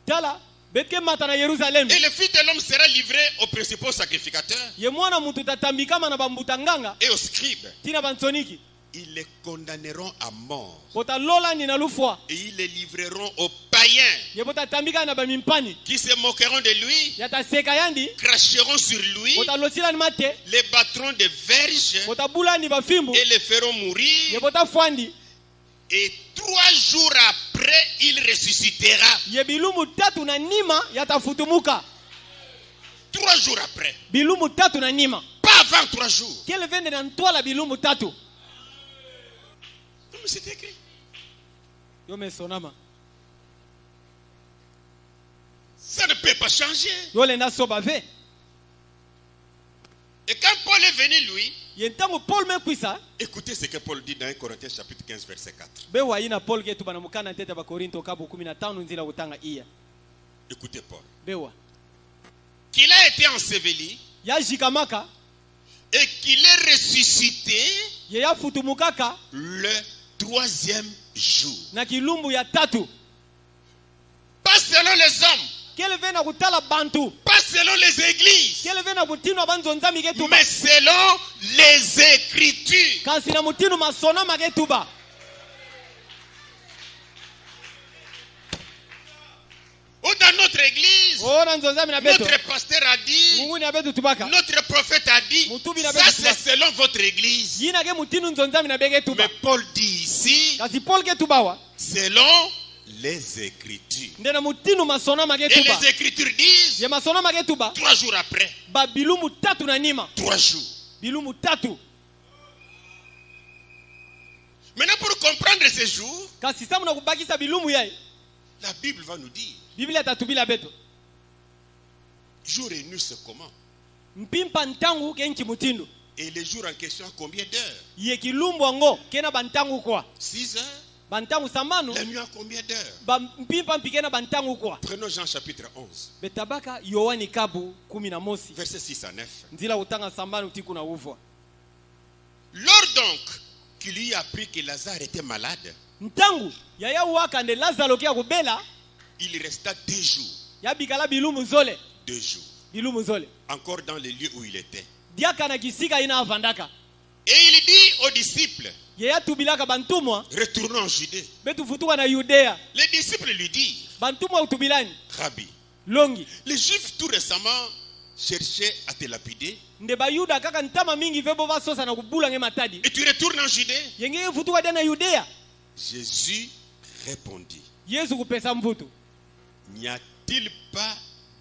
tala betke mata na Yerusalemu Et le Fils de l'homme sera livré aux principaux sacrificateurs ye mwana mutu tatambikama na bambutanganga et aux scribes. tina bansoniki Ils les condamneront à mort. botalola ni na lufwa Et ils les livreront aux païens ye botatambika na bamimpani qui se moqueront de lui, yataseka yandi cracheront sur lui, botalosila ni mate les battront de verges botabula ni bafimbu et les feront ye mourir. botafwandi Et 3 jours après, il ressuscitera. ye bilumu tatu na nima yatafutumuka 3 jours après. bilumu tatu na nima Pas avant 3 jours. kele vende na ntwala bilumu tatu Comme c'est écrit. yomesonama Ça ne peut pas changer. yolenda soba ve Et quand Paul est venu, lui, ye ntango Paul mekwisa écoutez ce que Paul dit dans 1 Corinthiens chapitre 15, verset 4. bewa ina Paul ketu bana mukana ntete ba Korinto kabo 15 nzila utanga iya Écoutez Paul. bewa Qu'il a été enseveli yajikamaka et qu'il est ressuscité ye yafutumukaka le 3e jour. na kilumbu ya tatu Pas selon les hommes, kele vena kutala bantu pas selon les églises, kele vena kutino banzonzami ketuba mais selon les Écritures. kasi na mutino masonama ketuba Ou dans notre église, ona nzonzami na beto notre pasteur a dit, mungu ni abetu tubaka notre prophète a dit, Mutubi na ça betu c'est tubaka. selon votre église. yina ke mutino nzonzami na bege tuba Mais Paul dit ici, kasi Paul ketubawa selon les Écritures. ndena mutino masonama Et ketuba les Écritures disent, ye masonama ketuba 3 jours après, ba bilumu tatu na nima 3 jours. bilumu tatu Maintenant, pour comprendre ces jours, kasi samu na kubakisa bilumu yaye la Bible va nous dire, biblia tatubila beto jour et nuit c'est comment? mpimpa ntangu kenchi mutindo Et les jours en question, combien d'heures? ye kilumbu ango kena bantangu kwa 6 heures. bantangu sambanu La nuit à combien d'heures? ba mpimpa mpikena bantangu kwa Prenons Jean chapitre 11, betabaka yohani kabu 11 versets 6 à 9. nzila utanga sambanu tiku na uvwa Lors donc qu'il lui apprit que Lazare était malade, ntangu yaya wakande lazaro kia kubela il resta 2 jours. yabikala bilumu zole 2 jours. bilumu zole Encore dans les lieux où il était. diaka na kisika ina avandaka Et il dit aux disciples, yeya tubilaka bantumwa retournons en Judée. betufutuka na Yudea Les disciples lui disent, bantumwa utubilani Rabbi, longi les Juifs tout récemment cherchaient à te lapider nde bayuda kaka ntama mingi vebo basosa na kubula nge matadi et tu retournes en Judée. yenge futuka dia na Yudea Jésus répondit, Yesu kupesa mvutu n'y a-t-il pas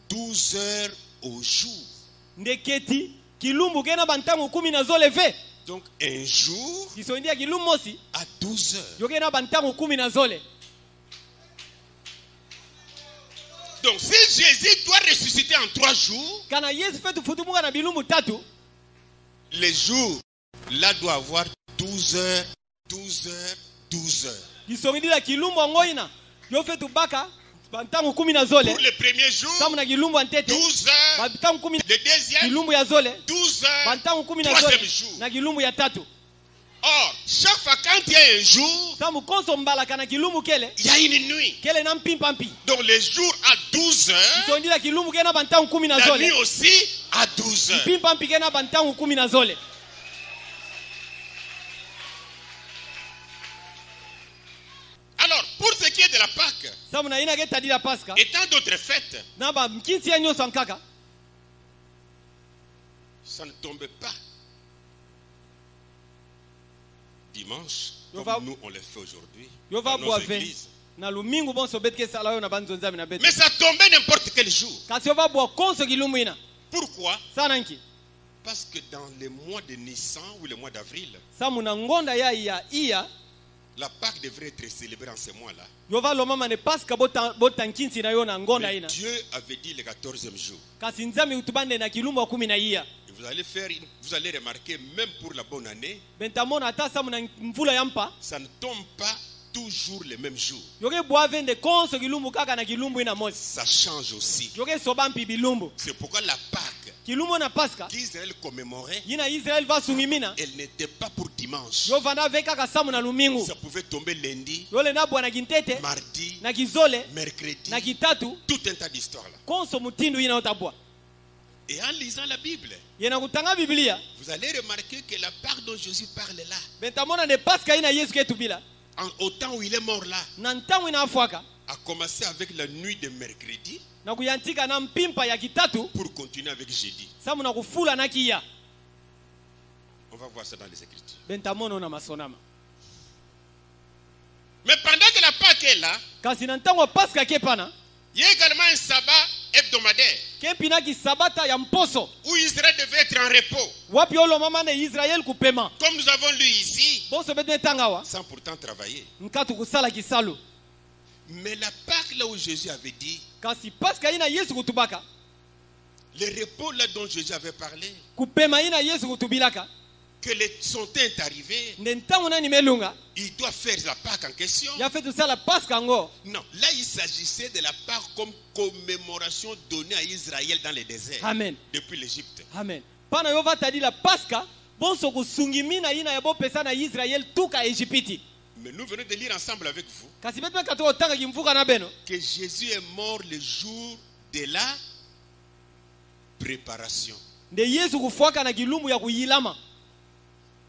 12 heures au jour? ndeketi kilumbu kena bantangu 10 na zole ve Donc un jour kisondia kilumbu mosi à 12 heures. yokena bantangu 10 na zole Donc si Jésus doit ressusciter en 3 jours, kana Yesu fetu futumuka na bilumbu tatu les jours là doit avoir 12 heures, 12 heures, 12 heures. kisongidila kilumbu angoina yo fetu baka bantangu 10 na zole Pour le premier jour, kama na kilumbu antete 12 heures. bantangu 10 Le deuxième, kilumbu ya zole 12 heures. bantangu 10 na zole Troisième jour. na kilumbu ya tatu Or, chaque fois quand il y a un jour, samu konso mbalaka na kilumbu kele il y a une nuit. kele na mpimpampi Donc les jours à 12 heures, kisondila kilumbu kena bantangu 10 na la zole nuit aussi à 12 heures. mpimpampi kena bantangu 10 na zole Alors, pour ce qui est de la Pâque samu na ina ketadila paska et tant d'autres fêtes, na ba mkinsi ya nyonso ankaka ça ne tombe pas dimanche Yo comme va- nous on le fait aujourd'hui yo va dans nos bwa ve églises. na lumingu bonso betike sala yo na banzonzami na betu Mais ça tombait n'importe quel jour. kasi yo va bwa konso kilumbu ina Pourquoi? sana nki Parce que dans les mois de Nissan ou les mois d'avril, samu na ngonda ya iya La Pâque devrait être célébrée en ce mois-là. Yova lomama ne paska botankinsi na yo na ngonda Mais ina. Dieu avait dit le 14e jour. Kasi nzambe utubande na kilumbu wa 10 na iya. Et vous allez remarquer, même pour la bonne année, Bentamona ata samu na mvula yampa. ça ne tombe pas toujours le même jour. Yoke boave nde konso kilumbu kaka na kilumbu ina mosi. Ça change aussi. Yoke sobampi bilumbu. C'est pourquoi la Pâque Kilumbu na paska. qu'Israël commémorait, Yina Israel va sungimina. elle n'était pas pour dimanche. Yo vana veka ka samu na lumingu. Ça pouvait tomber lundi, Yole na bwana kintete. mardi, Na kizole. mercredi, Na kitatu. tout un tas d'histoires là. Konso mutindu ina otabwa. Et en lisant la Bible, Yena kutanga Biblia. vous allez remarquer que la Pâque dont Jésus parle là, Bentamona ne paska ina Yesu ketubila. au temps où il est mort là, Na ntangu ina afwaka. a commencé avec la nuit de mercredi Na kuyantika na mpimpa ya kitatu. pour continuer avec jeudi. Samu na kufula na kiya. On va voir ça dans les Écritures. Bentamono na masonama. Mais pendant que la Pâque est là, Kasi na ntangu wa paska kepana. il y a également un sabbat hebdomadaire Kepina ki sabata ya mposo. où Israël devait être en repos. Wapi olo mama na Israel kupema. Comme nous avons lu ici, Boso bete tangawa. sans pourtant travailler. Nkatu kusala kisalu. Mais la Pâque là où Jésus avait dit, Kasi paska ina Yesu kutubaka. le repos là dont Jésus avait parlé, Kupema ina Yesu kutubilaka. que son temps est arrivé, Nde ntangu na nimelunga. il doit faire la Pâque en question. Ya fetu sala paska ngo. Non, là il s'agissait de la Pâque comme commémoration donnée à Israël dans le désert, Amen. depuis l'Égypte. Amen. Pana yova tadi la paska. Bonso kusungimina ina ya bopesa na Israel tuka Egypti. Mais nous venons de lire ensemble avec vous Kasi betu kato otanga kimfuka na beno. que Jésus est mort le jour de la préparation. Nde Yesu kufuaka na kilumbu ya kuyilama.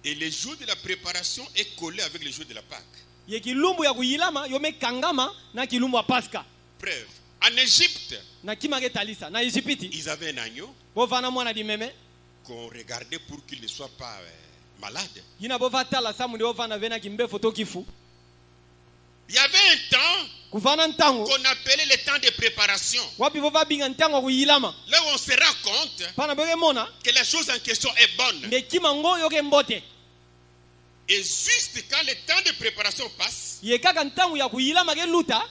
Et le jour de la préparation est collé avec le jour de la Pâque. Ye kilumbu ya kuyilama yome kangama na kilumbu ya paska. Preuve. En Égypte, Na kimage talisa na Egypti. ils avaient un agneau Bovana mwana di meme. qu'on regardait pour qu'il ne soit pas malade. Yina bova tala samu de ovana vena kimbe foto kifu. Il y avait un temps Kuvana ntango. qu'on appelait le temps de préparation. Wapi bova binga ntango kuyilama. Là où on se rend compte Pana bege mona. que la chose en question est bonne. Nde kimango yoke mbote. Et juste quand le temps de préparation passe, Ye kaka ntango ya kuyilama ke luta.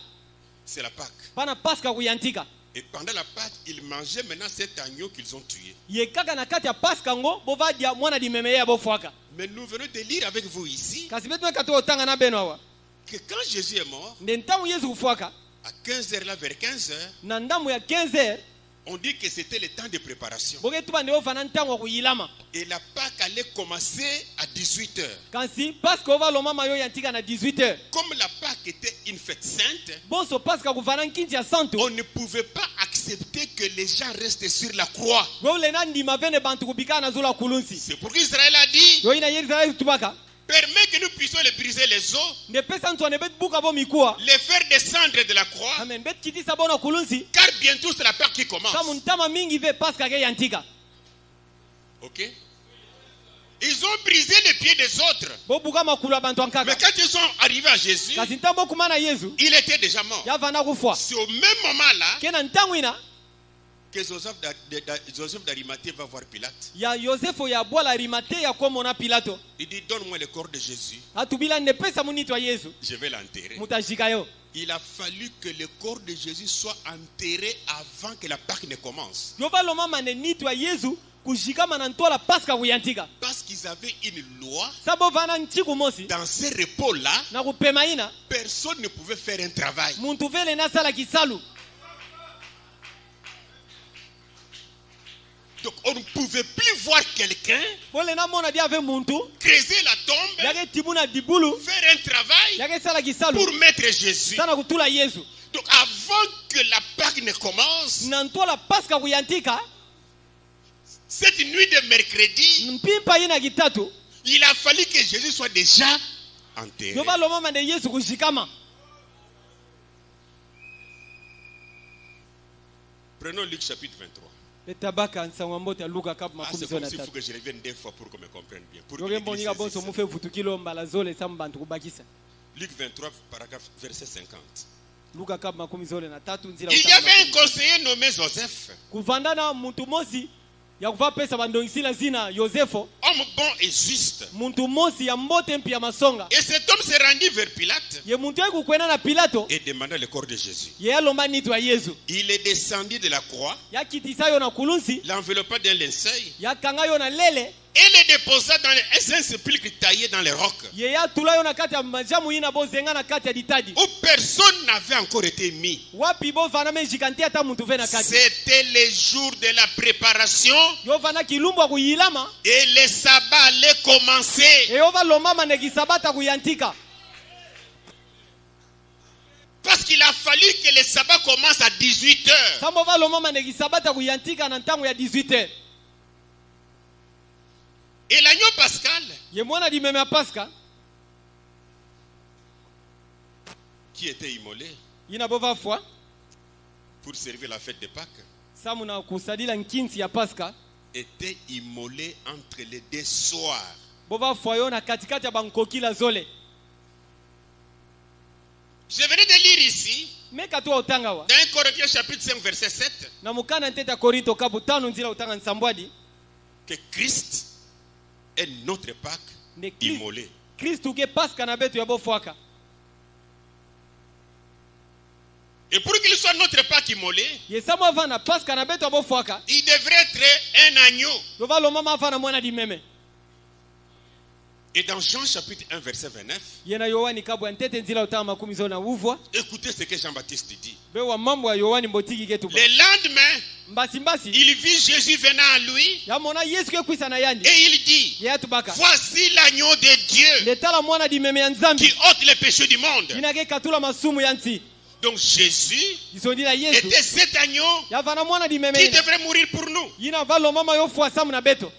c'est la Pâque. Pana paska kuyantika. Et pendant la Pâque, ils mangeaient maintenant cet agneau qu'ils ont tué. Ye kaka na kati ya paska ngo bova dia mwana di meme ya bofuaka. Mais nous venons de lire avec vous ici Kasi betu kato otanga na beno awa. que quand Jésus est mort, Nde ntango Yesu kufuaka. à 15h là, vers 15h, Na ndamu ya 15h. on dit que c'était le temps de préparation. Boge tuba nde ovana ntango kuyilama. Et la Pâque allait commencer à 18h. Kasi paska ova loma mayo yantika na 18h. Comme la Pâque était une fête sainte, Bonso paska kuvana nkinti ya santu. on ne pouvait pas accepter que les gens restent sur la croix. Gole na ndima vene bantu kubika na zula kulunsi. C'est pourquoi Israël a dit, Yo ina Israel tubaka. permets que nous puissions les briser les os, Nde pesa ntu ane bet buka bo mikua. les faire descendre de la croix, Amen. Bet kitisa bona kulunsi. car bientôt c'est la Pâque qui commence. Samu ntama mingi ve paska ke yantika. Ok? Ils ont brisé les pieds des autres. Bo buka makulu abantu Mais ankaka. quand ils sont arrivés à Jésus, Kasi ntambo kumana Yesu. il était déjà mort. Ya vana kufwa. C'est au même moment-là Kena ntango ina. que Joseph d'Arimathée va voir Pilate. Ya Yosefo ya bwala rimate ya komona Pilato. Il dit, donne-moi le corps de Jésus, Atubila nde pesa munito wa Yesu. je vais l'enterrer. Mutajika yo. Il a fallu que le corps de Jésus soit enterré avant que la Pâque ne commence. Yo va loma mane nitwa Yesu kushikama na ntola paska kuyantika. Parce qu'ils avaient une loi. Sabo vana nchiku mosi. Dans ces repos-là, Na kupema ina. personne ne pouvait faire un travail. Muntu vele na sala kisalu. Donc on ne pouvait plus voir quelqu'un Pole na mona dia ave muntu. creuser la tombe, Yake tibuna dibulu. faire un travail Yake sala kisalu. pour mettre Jésus. Sana kutula Yesu. Donc avant que la Pâque ne commence, Na ntola paska kuyantika. cette nuit de mercredi, Mpimpa ina kitatu. il a fallu que Jésus soit déjà enterré. Yo va loma mane Yesu kushikama. Prenons Luc chapitre 23. Betabaka nsango mbote ya Luka kap Ah, makumi c'est zona comme s'il faut tatu. que je revienne deux fois pour qu'on me comprenne bien. Pour que Yoke l'Église mbonika bonso saisisse. mufe vutukilo mbala zole samu bantu kubakisa. Luc 23, paragraphe verset 50. Luka kap makumi zole na tatu nzila Il y utanga avait un makumi. conseiller nommé Joseph. Kuvandana muntu mosi ya kuva pesa bandongisila zina Yosefo homme bon et juste. muntu mosi ya mbote mpia masonga Et cet homme s'est rendu vers Pilate ye muntu yeku kwenda na Pilato et demanda le corps de Jésus. ye alomba nitu ya Yesu Il est descendu de la croix, ya kitisa yo na kulunsi l'enveloppa d'un linceul ya kanga yo na lele et le déposa dans un sépulcre taillé dans les rocs ye ya tula yo na kati ya majamu yina bozenga na kati ya ditadi où personne n'avait encore été mis. wapi bovana mejikante ata muntu ve na kati C'était le jour de la préparation yo vana kilumbu ya kuyilama et le sabbat allait commencer. e yo valomba maneki sabata kuyantika Parce qu'il a fallu que le sabbat commence à 18 heures. sambo valomba maneki sabata kuyantika na ntango ya 18h Et l'agneau pascal, ye mwana limeme ya Paska qui était immolé yina bova fwa pour servir la fête de Pâques, samu na kusadila nkinsi ya Paska était immolé entre les deux soirs. bova fwa yo na katikati ya bankokila zole Je venais de lire ici, meka tu otanga wa dans 1 Corinthiens chapitre 5 verset 7, na mukana nteta Korinto kabu 5 nzila utanga nsambwadi que Christ est notre Pâques ne immolé. Kristu ke Paska na betu ya bofwaka Et pour qu'il soit notre Pâques immolé, ye samu ava na Paska na betu ya bofwaka il devrait être un agneau. yo valomama ava na mwana limeme Et dans Jean chapitre 1 verset 29, ye na Yohani kabu ya ntete nzila utanga makumi zo na uvwa écoutez ce que Jean-Baptiste dit. be wa mambo ya Yohani mbotiki ketu Le lendemain, mbasi il vit Jésus venant à lui ya mona Yesu ke kwisa na yandi et il dit, ye atubaka voici l'agneau de Dieu letala mwana limeme ya qui nzambi ôte les péchés du monde. yina ke katula masumu ya nsi Donc Jésus isondila Yesu était cet agneau ya vana mwana limeme qui yina devrait mourir pour nous. yina valomama yo fwa samu na beto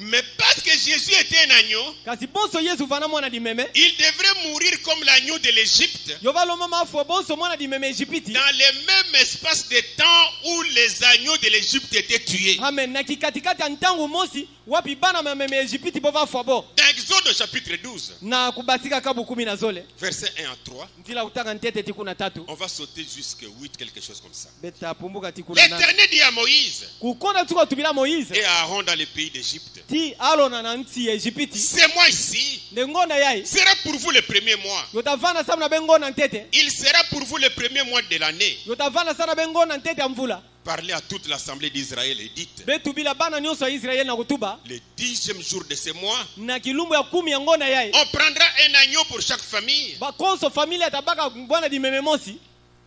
Mais parce que Jésus était un agneau, kasi bonso Yesu vana mwana limeme il devrait mourir comme l'agneau de l'Égypte, yo valomama afwa bonso mwana limeme Ejipiti dans le même espace de temps où les agneaux de l'Égypte étaient tués. amen na kikatikati ya ntangu mosi wapi bana mameme Ejipiti bova fwa bo Dans Exode chapitre 12, na kubasika kabu 10 na zole verset 1 à 3, ntila utanga ntete tiku na tatu on va sauter jusqu'à 8, quelque chose comme ça. beta pumbuka tiku na nane L'Éternel dit à Moïse kukonda tuko tubila Moïse et à Aaron dans le pays d'Égypte, ti alona na nti ya Ejipiti ces mois ici nde ngonda yai sera pour vous le premier mois. yotavana samu na bengona ntete Il sera pour vous le premier mois de l'année. yotavana sana bengona ntete ya mvula Parlez à toute l'assemblée d'Israël et dites, betubila bana nyonso ya Israeli na kutuba le 10e jour de ce mois, na kilumbu ya 10 ya ngona yai on prendra un agneau pour chaque famille bakonso familia atabaka bwana limeme mosi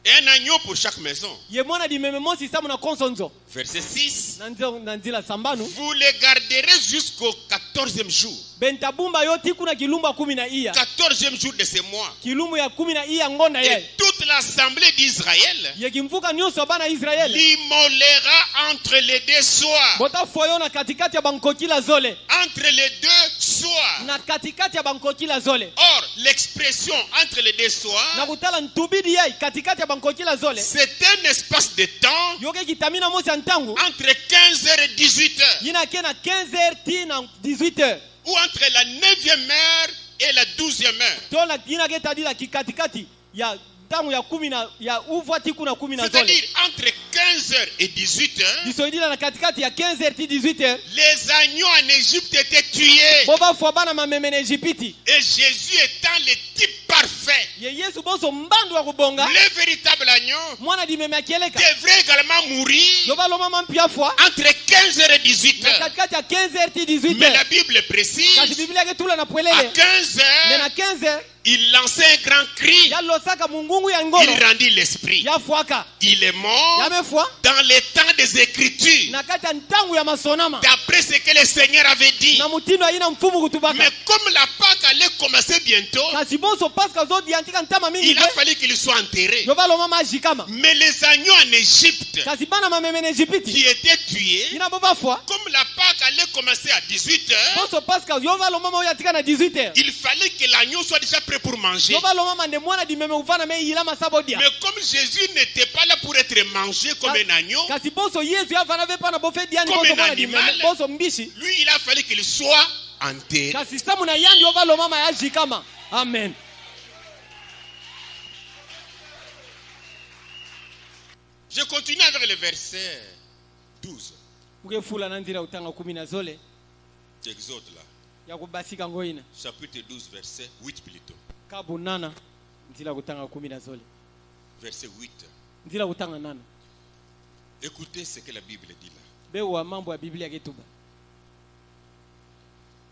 et un agneau pour chaque maison. ye mwana limeme mosi samu na konso nzo Verset 6. na nzila sambanu Vous les garderez jusqu'au 14e jour. bentabumba yo tiku na kilumbu ya 10 na iya 14e jour de ce mois. kilumbu ya 10 na iya ngona Et yai toute l'assemblée d'Israël ye kimvuka nyonso ya bana Israeli l'immolera entre les deux soirs. botafwa yo na katikati ya bankokila zole Entre les deux soirs. na katikati ya bankokila zole Or, l'expression entre les deux na soirs, kutala ntubidi yai katikati ya bankokila zole c'est un espace de temps yoke kitamina mosi ya ntangu entre 15h et 18h. yina ke na 15h ti na 18h Ou entre la 9e heure et la 12e heure. to na yina ke tadila kikatikati ya ntangu ya 10 na ya uvwa tiku na 10 na zole C'est-à-dire entre 15h et 18h, disoidila na katikati ya 15h ti 18h les agneaux en Égypte étaient tués. bobafwa bana mameme na Ejipiti Et Jésus étant le type parfait, ye Yesu bonso mbandu wa kubonga le véritable agneau, mwana limeme akieleka devrait également mourir yo balomama mpia fwa entre 15h et na 18h. katikati ya 15h ti Mais la 18h Bible kasi précise, biblia ke tula na à pwelele me 15h, na 15h il lançait un grand cri, yalosaka mungungu ya ngolo il rendit l'esprit. yafwaka Il est mort yamefwa dans les temps des Écritures, na kati ya ntangu ya masonama d'après ce que le Seigneur avait dit. na mutindo ayina mfumu kutubaka Mais comme la Pâque allait commencer bientôt, kasi bonso paska zodiantika ntama mingi il a fallu qu'il soit enterré. yo balomama ajikama Mais les agneaux en Égypte kasi bana mameme na Ejipiti qui étaient tués, ina bobafwa comme la Pâque allait commencer à 18h, bonso paska yo balomama oyo atika na 18h il fallait que l'agneau soit déjà prêt pour manger. yo balomama nde mwana dimeme uvana me yilama sabodia Mais comme Jésus n'était pas là pour être mangé comme un agneau, kasi bonso Yesu yavana ve pana bofe diani Comme bonso un mwana dimeme animal. bonso mbishi lui, il a fallu qu'il soit enterré. kasi samu na yandi yo balomama yajikama amen Je continue avec le verset 12. mukefula na nzira kutanga 10 na zole Exode là. ya kubasika ngoina Chapitre 12, verset 8 plutôt. kabu nana nzira kutanga 10 na zole Verset 8. nzira kutanga nana. Écoutez ce que la Bible dit là. Bewa mambo ya Biblia ketuba.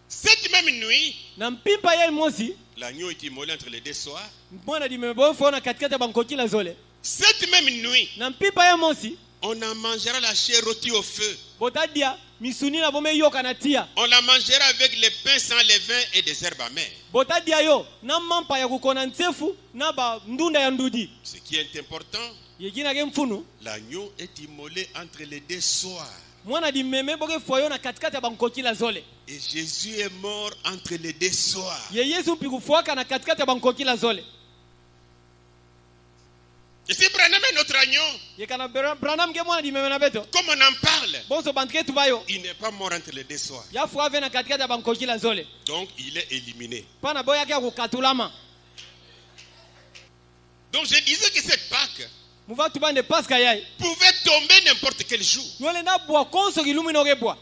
Cette même nuit, na mpimpa ya mosi l'agneau est immolé entre les deux soirs. mwana dimebofo na katikati ya bankoki la zole. Cette même nuit, na mpimpa ya mosi on en mangera la chair rôtie au feu. botadia misuni na bome yoka na tia. On la mangera avec les pains sans levain et des herbes amères. botadia yo na mampa ya kukona nsefu na ba ndunda ya ndudi. Ce qui est important, yegina ke mfunu l'agneau est immolé entre les deux soirs. mwana dimeme boke foyo na katikati ya bankoki la zole. Et Jésus est mort entre les deux soirs. ye Yesu pikufuaka na katikati ya bankoki la zole. Et si Branham est notre agneau, ye kana Branham ke mwana dimeme na beto comme on en parle, bonso bantike tubayo il n'est pas mort entre les deux soirs. ya fuave na katikati ya bankoki la zole. Donc il est éliminé. pana boya ke kukatulama. Donc je disais que cette Pâque muva tubande paska yai pouvait tomber n'importe quel jour. yole na bwa konso kilumi no gebwa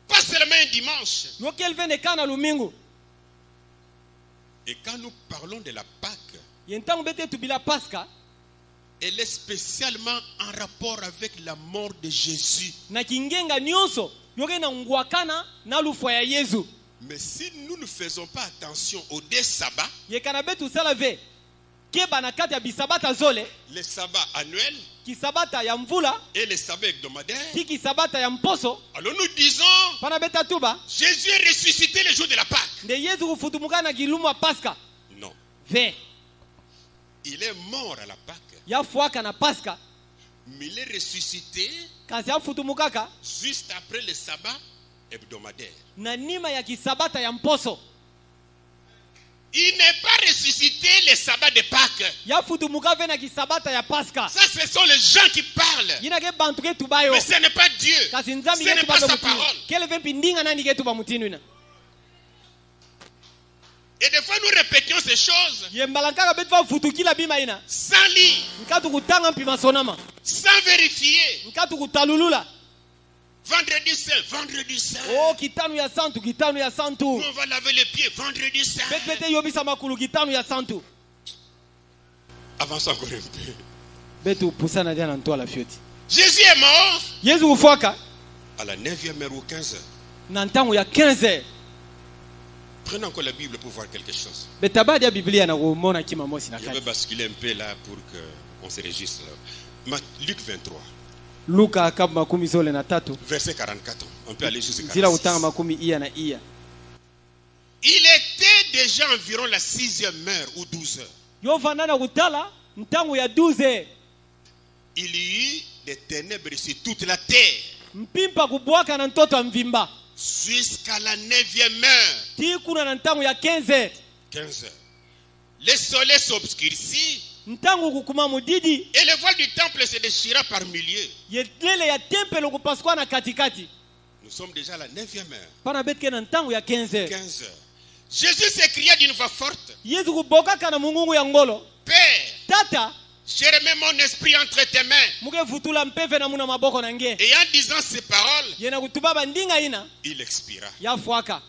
Pas seulement un dimanche. yo kelvene kana lumingu. Et quand nous parlons de la Pâque, yentangu bete tubila paska elle est spécialement en rapport avec la mort de Jésus. na kingenga nyonso yoke na ngwakana na lufu ya Yesu. Mais si nous ne faisons pas attention aux deux sabbats, yekana betu salave keba na kati ya bisabata zole les sabbats annuels kisabata ya mvula et les sabbats hebdomadaires, ki kisabata ya mposo alors nous disons pana beta tuba Jésus est ressuscité le jour de la Pâque. nde Yesu kufutumuka na kilumu wa paska Non, ve il est mort à la Pâque, ya fuaka na paska mais il est ressuscité kasi afutumukaka juste après le sabbat hebdomadaire. na nima ya kisabata ya mposo. Il n'est pas ressuscité le sabbat de Pâques. ya futumuka ve na kisabata ya paska. Ça, ce sont les gens qui parlent. yina ke bantu ke tubayo Mais ce n'est pas Dieu. kasi Ce nzambi n'est ke pas tuba sa mutinu parole. kele vempi ndinga nani ke tuba mutinu ina. Et des fois, nous répétions ces choses ye mbalankaka betu va futukila bima ina sans lire, nkatu kutanga mpima sonama sans vérifier. nkatu kutalulula. Vendredi saint, vendredi saint. oh kitanu ya santu kitanu ya santu Nous, on va laver les pieds, vendredi saint. bete bete yobisa makulu kitanu ya santu Avance encore un peu. betu pusana dia na ntwala fioti. Jésus est mort Yesu kufuaka à la 9e heure ou 15 heures. na ntango ya 15. Prenez encore la Bible pour voir quelque chose. betabadi ya Biblia na kumona kima mosi na Je vais kati. basculer un peu là pour qu'on se réjouisse. Luc 23, Luka kabu makumi zole na tatu verset 44. On peut aller jusqu'à zila 46. utanga makumi iya na iya. Il était déjà environ la 6e heure ou 12 heures. yovanana kutala ntango ya 12. Il y eut des ténèbres sur toute la terre mpimpa kubwaka na ntoto ya mvimba jusqu'à la 9e heure. ti kuna na ntango ya 15. 15 heures. Le soleil s'obscurcit ntango kukuma mudidi et le voile du temple se déchira par milieu. yelele ya tempelo kupasukwa na katikati Nous sommes déjà à la 9e heure. pana betike na ntango ya 15. 15 heures. Jésus s'écria d'une voix forte: Yesu kubokaka na mungungu ya ngolo Père, tata je remets mon esprit entre tes mains. muke futula mpeve na muna maboko na nge Et en disant ces paroles, yena kutubaba ndinga ina il expira. ya fuaka.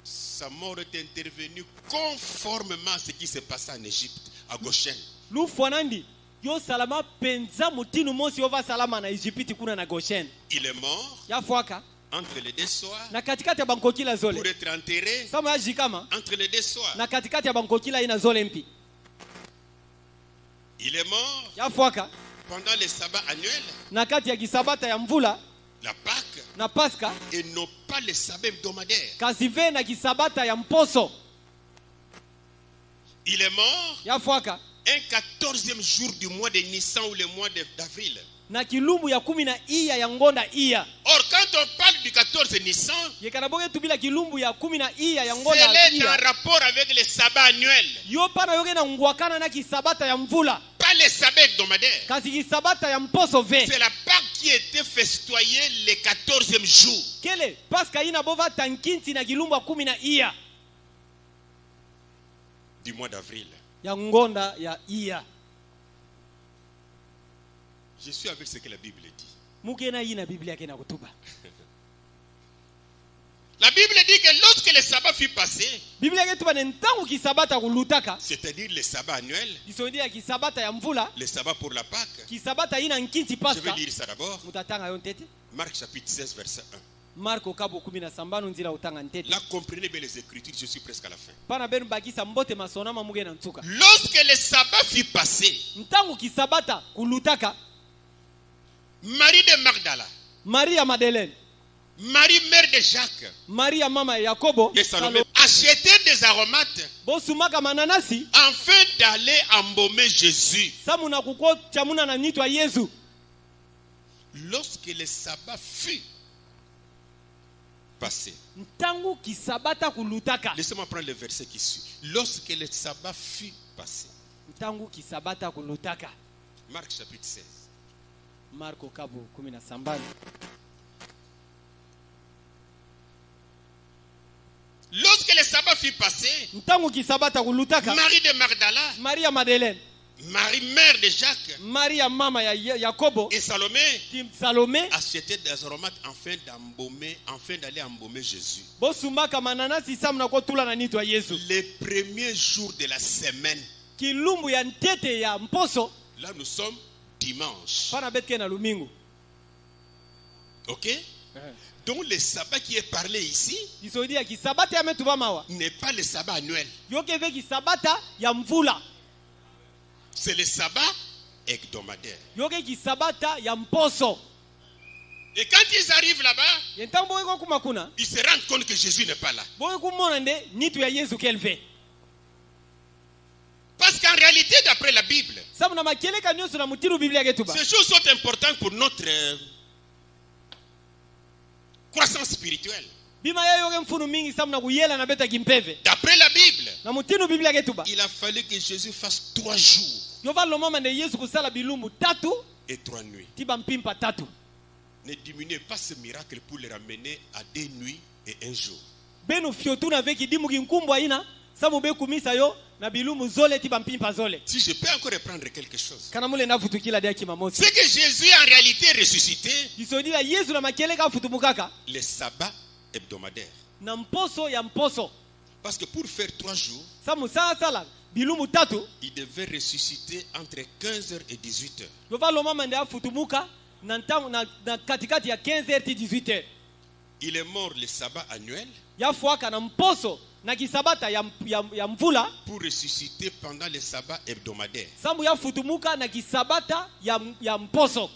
Sa mort est intervenue conformément à ce qui s'est passé en Égypte, à Goshen. lufu nandi yo salama penza mutinu mosi yova salama na Egypti kuna na Goshen Il est mort ya fuaka entre les deux soirs na katikati ya bankokila pour zole être enterré sama ya jikama entre les deux soirs. na katikati ya bankokila ina zole mpi Il est mort ya fuaka pendant les sabbats annuels, na kati ya kisabata ya mvula la Pâque, na Paska et non pas les sabbats hebdomadaires. kasi ve na kisabata ya mposo Il est mort ya fuaka un 14e jour du mois de Nissan ou le mois d'avril. na kilumbu ya 10 na iya ya ngonda iya. Or, quand on parle du 14 Nissan, yekana boke tubila kilumbu ya 10 na iya ya ngonda c'est en iya rapport avec les sabbats annuels, yo pana yoke na ngwakana na kisabata ya mvula pas les sabbats hebdomadaires. kasi kisabata ya mposo ve C'est la Pâque qui était festoyée le 14e jour. kele Paska ina bova tankinti na kilumbu ya 10 na iya Du mois d'avril. ya ngonda ya iya. Je suis avec ce que la Bible dit. mukena yina biblia yake na kutuba. La Bible dit que lorsque le sabbat fut passé, Biblia yake tuba ntangu kisabata kulutaka, c'est-à-dire le sabbat annuel, isondia kisabata ya mvula, le sabbat pour la Pâque, kisabata ina nkinti je Pasca. vais lire ça d'abord. Mutatanga yo ntete. Marc chapitre 16, verset 1. Marko kabo 17 nzila utanga ntete. Là, comprenez bien les Écritures, je suis presque à la fin. Pana benu bakisa mbote masonama mugena ntsuka. Lorsque le sabbat fut passé, Ntangu kisabata kulutaka, Marie de Magdala, Maria Madeleine, Marie mère de Jacques Maria mama ya Yakobo, et Salomé achetaient des aromates bosumaka mananasi, afin d'aller embaumer Jésus. samuna kuko chamuna na nitwa Yesu. Lorsque le sabbat fut passé, Ntangu kisabata kulutaka. laissez-moi prendre le verset qui suit. Lorsque le sabbat fut passé, Ntangu kisabata kulutaka. Marc chapitre 16. Marko kabo 17. Lorsque le sabbat fut passé, Ntangu kisabata kulutaka, Marie de Magdala, Maria Madeleine, Marie mère de Jacques Maria mama ya Yakobo, et Salomé Salomé, achetaient des aromates afin d'aller embaumer Jésus. bosumaka mananasi samuna ko tula na nitwa Yesu. Les premiers jours de la semaine, Kilumbu ya ntete ya mposo, là nous sommes dimanche. pana betke na lumingu. Ok? Donc le sabbat qui est parlé ici Isodia kisabata yametuba mawa. n'est pas le sabbat annuel. Yoke ve kisabata ya mvula. C'est le sabbat hebdomadaire. Yoke kisabata ya mposo. Et quand ils arrivent là-bas, Yentambo weko kumakuna, ils se rendent compte que Jésus n'est pas là. boye kumona nde nitu ya Yesu kelve. Parce qu'en réalité, d'après la Bible, Samuna makeleka nyoso na mutiru Biblia ketuba. ces choses sont importantes pour notre croissance spirituelle. Bima ya yoke mfunu mingi samuna kuyela na beta kimpeve. D'après la Bible, Na mutiru Biblia ketuba. il a fallu que Jésus fasse 3 jours Yova lo mama nde Yesu kusala bilumbu tatu, et 3 nuits. tiba mpimpa tatu. Ne diminuez pas ce miracle pour le ramener à 2 nuits et 1 jour. Benu fiotu na veki dimu kinkumbwa ina, samu be kumisa yo na bilumbu zole tiba mpimpa zole. Si je peux encore reprendre quelque chose. Kana mule na futukila dia kimamosi. C'est que Jésus en réalité est ressuscité Isodila Yesu na makeleka futumukaka le sabbat hebdomadaire. na mposo ya mposo. Parce que pour faire 3 jours, Samu sala bilumbu tatu, il devait ressusciter entre 15h et 18h. yova lo mama nde afutumuka na ntamu na katikati ya 15h ti 18h. Il est mort le sabbat annuel Yafuaka na mposo na kisabata ya mvula, pour ressusciter pendant le sabbat hebdomadaire. samu yafutumuka na kisabata ya mposo.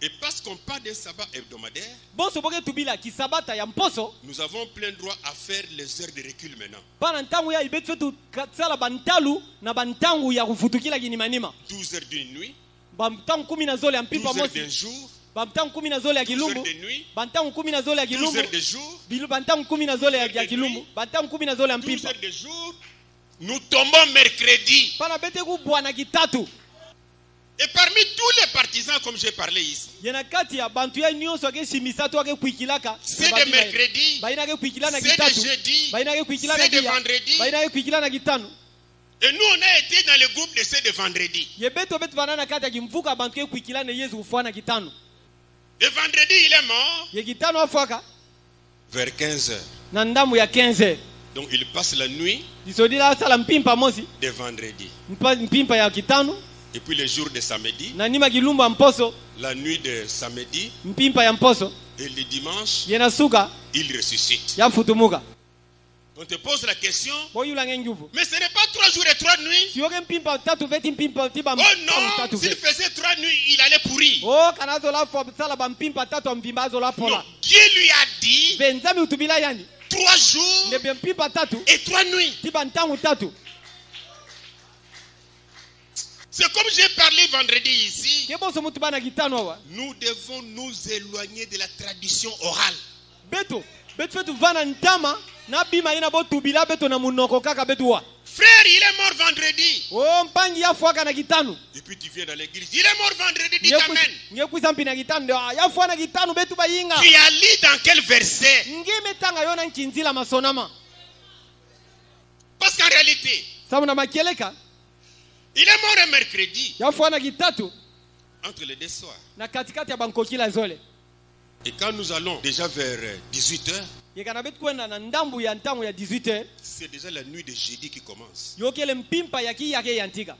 Et parce qu'on parle d'un sabbat hebdomadaire, Boso boke tubila kisabata ya mposo, nous avons plein droit à faire les heures de recul maintenant. pana ntangu ya ibetu fetu sala bantalu na bantangu ya kufutukila kinimanima. 12 heures d'une nuit, Bantangu 10 na zole ya 12 mpipa heures mosi, d'un jour, bantangu 10 na zole ya 12 kilumbu, heures de nuit, bantangu 10 na zole ya 12 kilumbu, heures de jour, bantangu 10 na zole ya kilumbu, bantangu 10 na zole ya 12 mpipa. heures de jour. Nous tombons mercredi. Pana bete ku bwana kitatu. Et parmi tous les partisans, comme j'ai parlé ici, Yena kati ya bantu ya nyonso ake simisatu ake kuikilaka. c'est de mercredi, Baina ake kuikilana c'est de kitatu. jeudi, Baina ake kuikilana c'est de kia. vendredi. Baina ake kuikilana kitano. Et nous, on a été dans le groupe de ceux de vendredi. Yebeto betu banana kati ya kimvuka bantu ya kuikilana Yesu kufuana kitano. Le vendredi, il est mort Ye kitano afuaka vers 15h. na ndamu ya 15h. Donc il passe la nuit Isodila sala mpimpa mosi, de vendredi. mpimpa ya kitano, Et puis le jour de samedi, na nima kilumba mposo, la nuit de samedi mpimpa ya mposo, et le dimanche, yena suka il ressuscite. ya futumuka. On te pose la question, Boyula ngenjuvu. mais ce n'est pas 3 jours et 3 nuits. Siyoke mpimpa tatu veti mpimpa tiba Oh non, tatu s'il veti. faisait 3 nuits, il allait pourrir. Oh, kanazo la fo sala ba mpimpa tatu mpimbazo la Non, pola. Dieu lui a dit Benzami utubila yani. 3 jours Nebe mpimpa tatu et 3 nuits. tiba ntangu tatu. C'est comme j'ai parlé vendredi ici. Keboso mutu bana kitano awa. Nous devons nous éloigner de la tradition orale. Beto fetu vana ntama na bima ina bo tubila beto na munoko kaka betu wa. Frère, il est mort vendredi. Oh, mpangi ya fuaka na kitano. Et puis tu viens dans l'église. Il est mort vendredi, dis amen. Ngekuisa mpina kitano ndio ya fuana kitano betu bayinga. Tu as lu dans quel verset? Ngime tanga yona nkinzila masonama. Parce qu'en réalité, Sabu na makeleka il est mort un mercredi. ya fuana kitatu entre les deux soirs. na katikati ya bankokila zole Et quand nous allons déjà vers 18h, yekana betu kwenda na ndambu ya ntango ya 18h c'est déjà la nuit de jeudi qui commence. yokele mpimpa ya kiyake yantika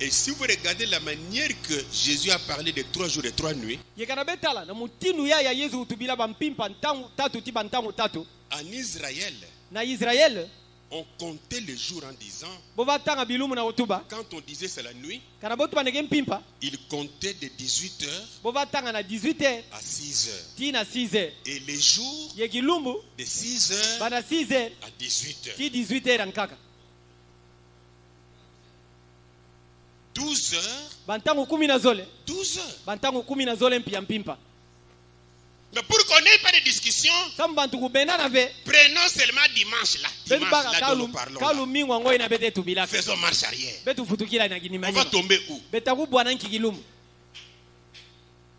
Et si vous regardez la manière que Jésus a parlé de 3 jours et 3 nuits, yekana betala na mutinu ya yesu utubila bampimpa ntango tatu ti bantango tatu en Israël, na Israël on comptait les jours en disant, bovatanga bilumu na utuba quand on disait c'est la nuit, kana botu baneke mpimpa il comptait de 18h bovatanga na 18h à 6h. ti na 6h Et les jours yekilumbu de 6h bana 6h à 18h. ti 18h nkaka 12h, bantango 10 na zole 12h. bantango 10 na zole mpia mpimpa Mais pour qu'on n'ait pas de discussion, samu bantu kubenda na ve prenons seulement dimanche là. betu Dimanche baka là dont nous parlons. là. kalu mingo ngoi na bete tubilaka Faisons marche arrière. betu futukila na ginima On va tomber où? betaku bwana nkikilumu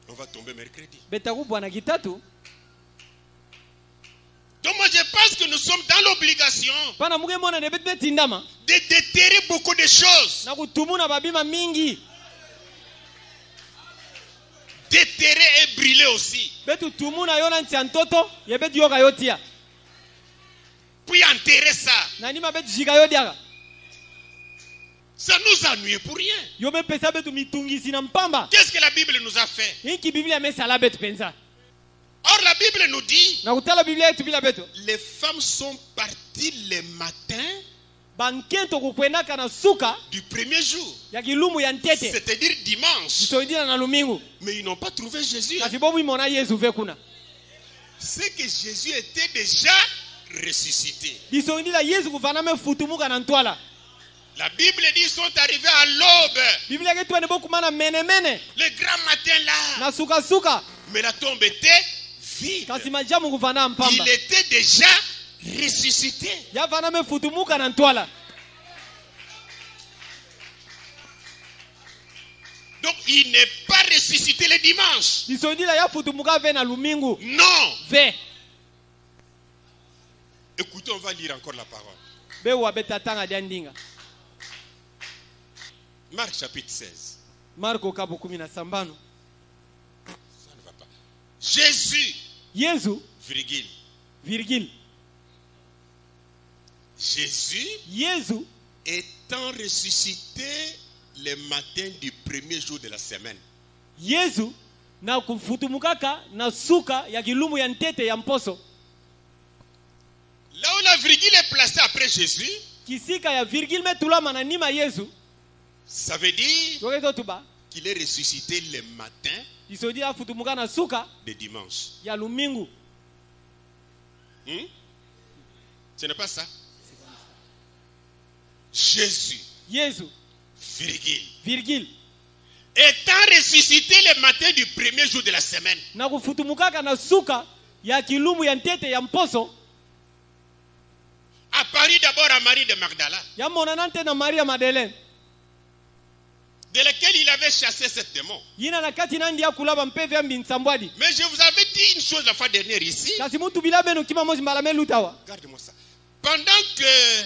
On va tomber mercredi. betaku bwana kitatu Donc moi je pense que nous sommes dans l'obligation pana muke mona ne betu betindama de déterrer beaucoup de choses. na kutumuna babima mingi Déterrer et brûler aussi. betu tumuna yona ntia ntoto ye betu yoka yotia Puis enterrer ça. na nima betu jika yodiaka Ça nous ennuie pour rien. yo bepesa betu mitungisi na mpamba Qu'est-ce que la Bible nous a fait? inki biblia mesala betu penza Or la Bible nous dit, na kutala biblia yetu bila betu les femmes sont parties le matin bankento kukwendaka na suka du premier jour. ya kilumu ya ntete C'est-à-dire dimanche. isoidina na lumingu Mais ils n'ont pas trouvé Jésus. kasi bomwimona yesu ve kuna C'est que Jésus était déjà ressuscité. lisoindila yesu kufaname futumuka na ntwala La Bible dit qu'ils sont arrivarrivés à l'aube, biblia yake twende bokumana menemene le grand matin là. na sukasuka Mais la tombe était vide. kasi majamu kufana mpamba Il était déjà ressuscité. yafaname futumuka na ntwala Donc il n'est pas ressuscité le dimanche. lisoindila yafutumuka ve na lumingu Non. ve Écoutez, on va lire encore la parole. bewa betatanga dia ndinga Marc chapitre 16. marko kapu 17 Ça ne va pas. Jésus, yesu virgule. virgule Jésus yesu étant ressuscité le matin du premier jour de la semaine. yesu na kufutumukaka na suka ya kilumu ya ntete ya mposo Là où la virgule est placée après Jésus, kisika ya virgule metulama na nima yesu ça veut dire tokezo tuba qu'il est ressuscité le matin isodi afutumuka na suka de dimanche. ya lumingu Ce n'est pas ça. Jésus, yesu virgule, virgule étant ressuscité le matin du premier jour de la semaine, na kufutumukaka na suka ya kilumu ya ntete ya mposo apparut d'abord à Marie de Magdala, yamonana nte na maria madeleine de laquelle il avait chassé cet démon. yina na kati nandi ya kulaba mpeve ya mbinsambwadi Mais je vous avais dit une chose la fois dernière ici. kasi mutu bila beno kima mozi mbala melutawa Garde-moi ça. Pendant que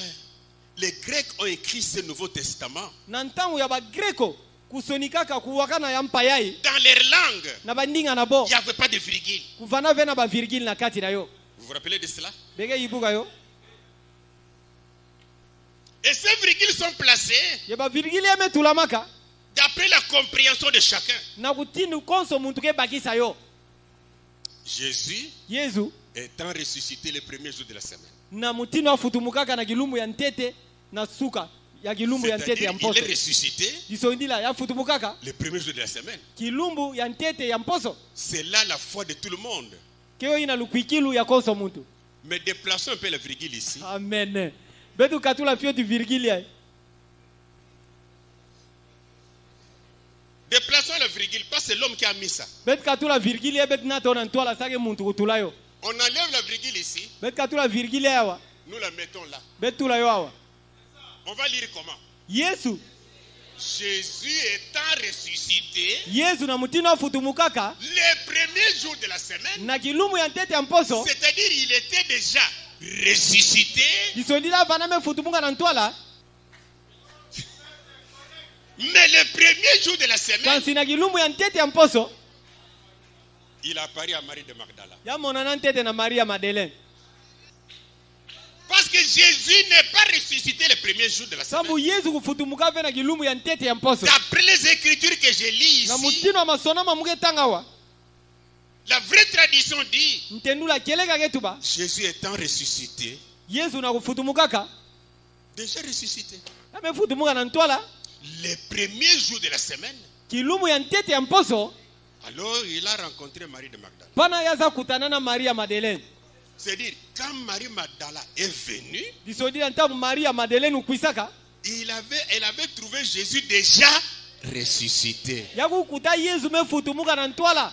les Grecs ont écrit ce Nouveau Testament, na ntango ya bagreko kusonikaka kuwakana ya mpayai dans leur langue, na bandinga na bo il n'y avait pas de virgule. kuvana ve na bavirgile na kati na yo Vous vous rappelez de cela? bege yibuka yo Et ces virgules sont placées ye bavirgile emetulamaka d'après la compréhension de chacun. na kutinu konso muntu kebakisa yo Jésus yesu étant ressuscité le premier jour de la semaine. na mutino afutumukaka na kilumu ya ntete na suka ya kilumbu ya ntete ya C'est-à-dire mposo il est ressuscité isoindila yafutumukaka le premier jour de la semaine. kilumbu ya ntete ya mposo C'est là la foi de tout le monde. keyo ina lukwikilu ya konso muntu Mais déplaçons un peu la virgule ici. amen betu katula fio ti virgile ya Déplaçons la virgule, pas c'est l'homme qui a mis ça. betu katula virgile ya betu natona ntwala sake muntu kutula yo On enlève la virgule ici, betu katula virgile yawa nous la mettons là. betu tula yo awa On va lire comment? yesu Jésus étant ressuscité yesu na mutino afutumukaka le premier jour de la semaine, na kilumu ya ntete ya mposo c'est-à-dire il était déjà ressuscité isondila avana mefutumuka na ntwala Mais le premier jour de la semaine, kasi na kilumbu ya ntete ya mposo il apparaît à Marie de Magdala. yamonana ntete na Maria Madeleine. Parce que Jésus n'est pas ressuscité le premier jour de la semaine. Sabu Yesu kufutumuka ve na kilumbu ya ntete ya mposo. D'après les écritures que je lis Na ici, mutino masona mamuke tangawa. la vraie tradition dit, Ntendula kelega ketuba. Jésus étant ressuscité, Yesu na kufutumukaka. déjà ressuscité. Amefutumuka na ntwala. Le premier jour de la semaine, Kilumbu ya ntete ya mposo. alors il a rencontré Marie de Magdala. Pana yaza kutana na Maria Madeleine. C'est-à-dire, quand Marie Magdala est venue, Disodi ntabu Maria Madeleine ukwisaka. elle avait trouvé Jésus déjà ressuscité. Yaku kuta Yesu mefutumuka na ntwala.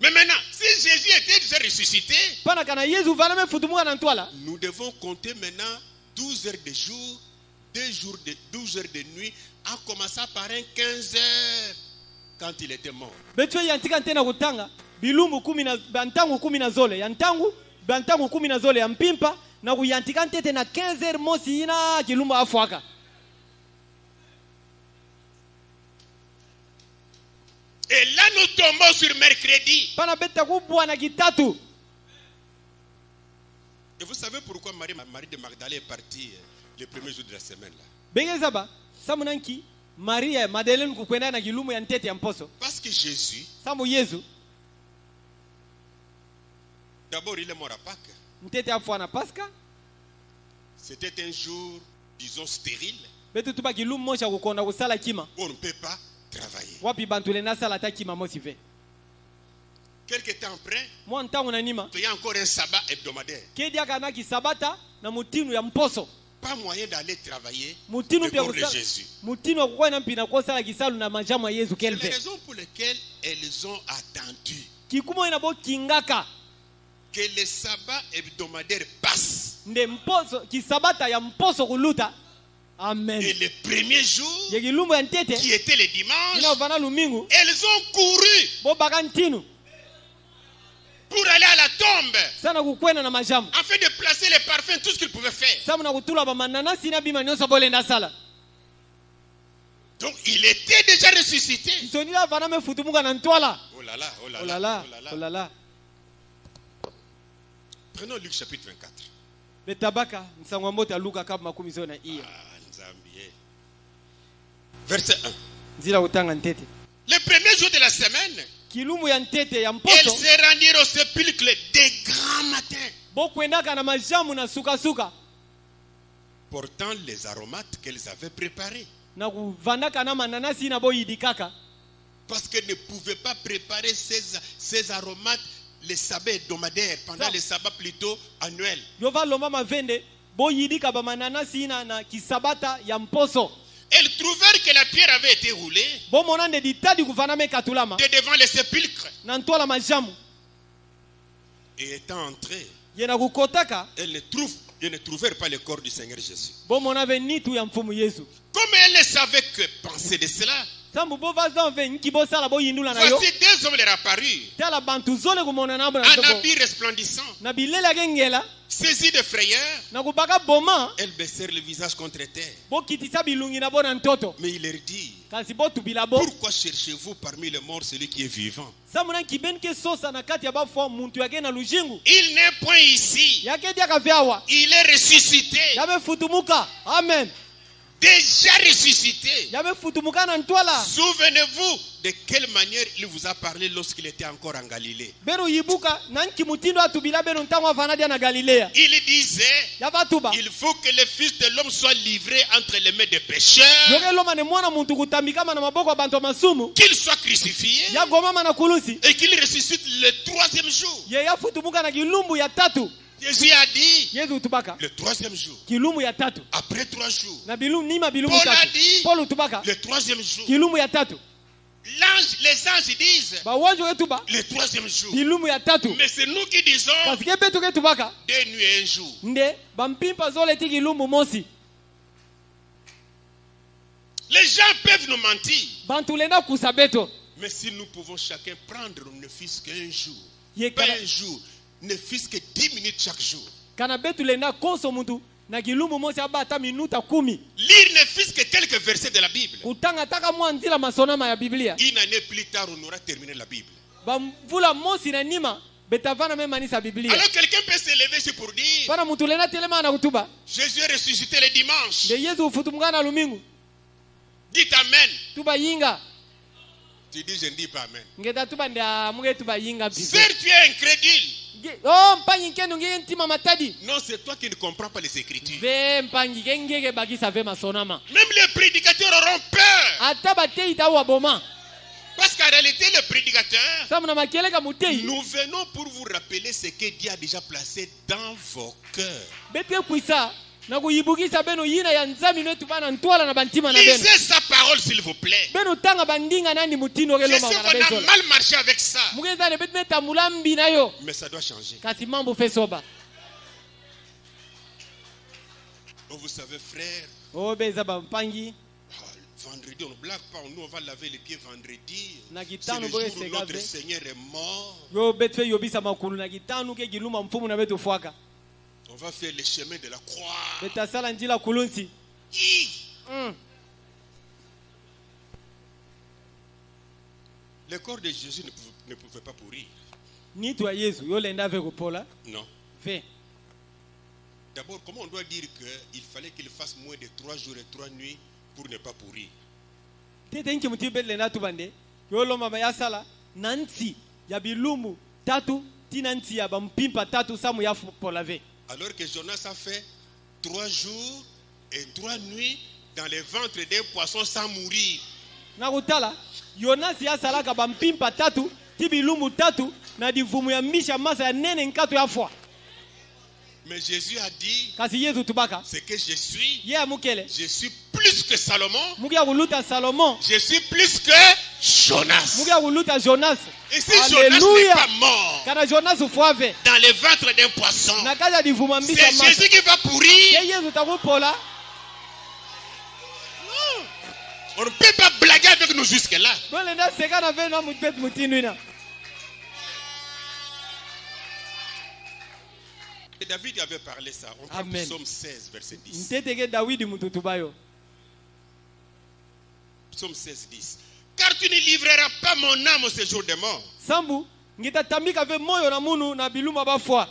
Mais maintenant, si Jésus était déjà ressuscité, Pana kana Yesu vana mefutumuka na ntwala. nous devons compter maintenant 12 heures de jour, 12 heures de nuit, en commençant par un 15 heures quand il était mort. Betwe yantika ntena kutanga. Bilumbu 10 na bantangu 10 na zole. Yantangu bantangu 10 na zole ya mpimpa na kuyantika ntete na 15 mosi ina kilumbu afwaka. Et là, nous tombons sur mercredi. Pana beta kubwa na kitatu. Et vous savez pourquoi Marie de Magdala est partie le premier jour de la semaine là? Bengezaba samunanki Maria Madeleine kukwenda na kilumbu ya ntete ya mposo. Parce que Jésus, Samu Yesu d'abord il est mort à Pâques. ntete afwa na Pasca. C'était un jour, disons, stérile, Betu tuba kilumbu moja kukonda kusala kima. où on ne peut pas travailler. Wapi bantule na sala ta kima mosi ve. Quelque temps après, Mwa ntangu na nima. il y a encore un sabbat hebdomadaire. Kedia kana kisabata na mutinu ya mposo. Pas moyen d'aller travailler Mutinu le pia corps de kusala. Jésus. Mutinu wa kukwenda mpina kosala kisalu na majamu ya Yesu C'est les kelve. raisons pour lesquelles elles ont attendu Kikumo inabo kingaka. que le sabbat hebdomadaire passe. Nde mposo kisabata ya mposo kuluta. Amen. Et le premier jour, Ye kilumbu ya ntete. qui était le dimanche, Ina vana lumingu. elles ont couru Bo baka ntinu. pour aller à la tombe Sana kukwenda na majamu. afin de placer les parfums, tout ce qu'ils pouvaient faire. Samu na kutula ba mananasi na bima nyoso bole na sala. Donc il était déjà ressuscité. Isonila vana mefutumuka na ntwala. Oh là là, oh là Oh là, là là. oh là là. Oh là là. Prenons Luc chapitre 24. Betabaka msangwa mbota Luka kama 10 na iya. Ah, Nzambie. Verset 1. Nzila utanga ntete. Le premier jour de la semaine, Kilumu ya ntete ya elles mposo. se rendirent au sépulcre de grand matin, Bo kwendaka na majamu na suka suka. portant les aromates qu'elles avaient préparés. Na kuvandaka na mananasi na bo yidikaka. Parce qu'elles ne pouvaient pas préparer ces aromates les sabbats hebdomadaires, pendant Ça. les sabbats plutôt annuels. Yova loma mavende bo yidika ba mananasi na kisabata ya mposo. Elles trouvèrent que la pierre avait été roulée Bo monande ditadi kuvana me katulama. de devant le sépulcre. Na ntwala majamu. Et étant entrées, Yena kukotaka. elles ne trouvèrent pas le corps du Seigneur Jésus. Bo monave nitu ya mfumu Yesu. Comme elles ne savaient que penser de cela, Sambu bo vazan ve nkibo sala bo yindula na yo. voici deux hommes leur apparus, Tala bantu zole kumona na en abona. habit resplendissant, Na bilela gengela. saisis de frayeur. Na kubaka boma. Elles baissèrent le visage contre terre. Bo kitisa bilungi na bona ntoto. Mais il leur dit, Kasi bo tubila bo. pourquoi cherchez-vous parmi les morts celui qui est vivant? Samuna kibenke sosa na kati ya bafo muntu yake na lujingu. Il n'est point ici. Yake dia kavyawa. Il est ressuscité. Yabe futumuka. Amen. Déjà ressuscité. Yabe futumuka na ntwala. Souvenez-vous de quelle manière il vous a parlé lorsqu'il était encore en Galilée. Beru yibuka nanki mutindo atubila beno ntango avanadia na Galilea. Il disait, Yabatuba. il faut que le Fils de l'homme soit livré entre les mains des pécheurs, Yoke loma ne mwana muntu kutambikama na maboko ya bantu masumu. qu'il soit crucifié Ya gomama na kulusi. et qu'il ressuscite le troisième jour. Ye ya futumuka na kilumbu ya tatu. Jésus a dit, Yesu utubaka. le troisième jour, Kilumbu ya tatu. après 3 jours, Na bilumbu nima bilumbu Paul a tatu. dit, Paul utubaka. le troisième jour, Kilumbu ya tatu. les anges disent, Ba wanjo ketuba. le troisième jour. Kilumbu ya tatu. Mais c'est nous qui disons, Kasi kebetu ketubaka. 2 nuits et 1 jour. Nde bampimpa zole ti kilumbu mosi. Les gens peuvent nous mentir, Bantu lenda kusabeto. mais si nous pouvons chacun prendre ne fût-ce qu'un jour, Ye pas kana, un jour, ne fût-ce que 10 minutes chaque jour, kana betu lenda konso muntu. na kilumbu mosi abata minuta 10 lire ne fût-ce que quelques versets de la Bible. kutanga taka mwanzila masonama ya Biblia. Une année plus tard, on aura terminé la Bible. Bamvula mosi na nima betavana memanisa Biblia. Alors quelqu'un peut se lever ici pour dire Pana mutulena telema na kutuba. Jésus est ressuscité le dimanche. De Yesu ufutumngana lumingu. Dites Amen. Tuba yinga. Tu dis je ne dis pas Amen. Ngeta tuba ndia muge tuba yinga bibi. Certes, tu es incrédule. Oh mpangi nkenu nge ntima matadi. Non, c'est toi qui ne comprends pas les Écritures. Ve mpangi ngenge bagisa ve masonama. Même les prédicateurs auront peur. Ataba teita wa boma. Parce qu'en réalité, le prédicateur, Samuna makeleka mutei. nous venons pour vous rappeler ce que Dieu a déjà placé dans vos cœurs. Betwe kuisa na kuyibukisa beno yina ya nzami netu bana ntwala na bantima na beno. Lisez sa parole, s'il vous plaît. Beno tanga bandinga nani mutino Je gelo sais qu'on mangana a mal marché avec ça. Mugeza ne betme tamulambi na yo. Mais ça doit changer. Kasi mambo fesoba. Oh, vous savez, frère, Oh beza bampangi. vendredi, on ne blague pas. Nous, on va laver les pieds vendredi. Na C'est gitano le boye jour où segave. notre Seigneur est mort. Yo betwe yobisa makulu na gitanu ke giluma mfumu na betu fuaka. On va faire le chemin de la croix. Beta sala njila kulunsi. Le corps de Jésus ne pouvait pas pourrir. Ni tu Yesu yo lenda ve kupola. Non. Fe. D'abord, comment on doit dire qu'il fallait qu'il fasse moins de 3 jours et 3 nuits pour ne pas pourrir? Tete nki mutibe lenda tubande. Yo lo mama ya sala nanti ya bilumu tatu tinanti ya bampimpa tatu samu ya pola ve. Alors que Jonas a fait 3 jours et 3 nuits dans les ventres d'un poisson sans mourir. Na kutala Yonas ya sala ka bampimpa tatu tibilumu tatu na divumu ya misha masa ya nene nkatu ya fwa. Mais Jésus a dit, Kasi Yesu tubaka. c'est que je suis, Ye mukele. je suis plus que Salomon, Mugia kuluta Salomon. je suis plus que Jonas. Mugia kuluta Jonas. Et si Jonas n'est pas mort Kana Jonas ufuave. dans les ventres d'un poisson, Na kaza divumu c'est misha masa. Jésus qui va pourrir. Ye Yesu takupola. On ne peut pas blaguer avec nous jusque-là. Bole na sekana ve na mutpet mutinuina. Et David avait parlé ça. On prend Amen. Psaume 16, verset 10. Nteteke Dawidi mututubayo. Psaume 16, 10. Car tu ne livreras pas mon âme au séjour des morts. Sambu ngitatamika ve moyo na munu na biluma bafwa.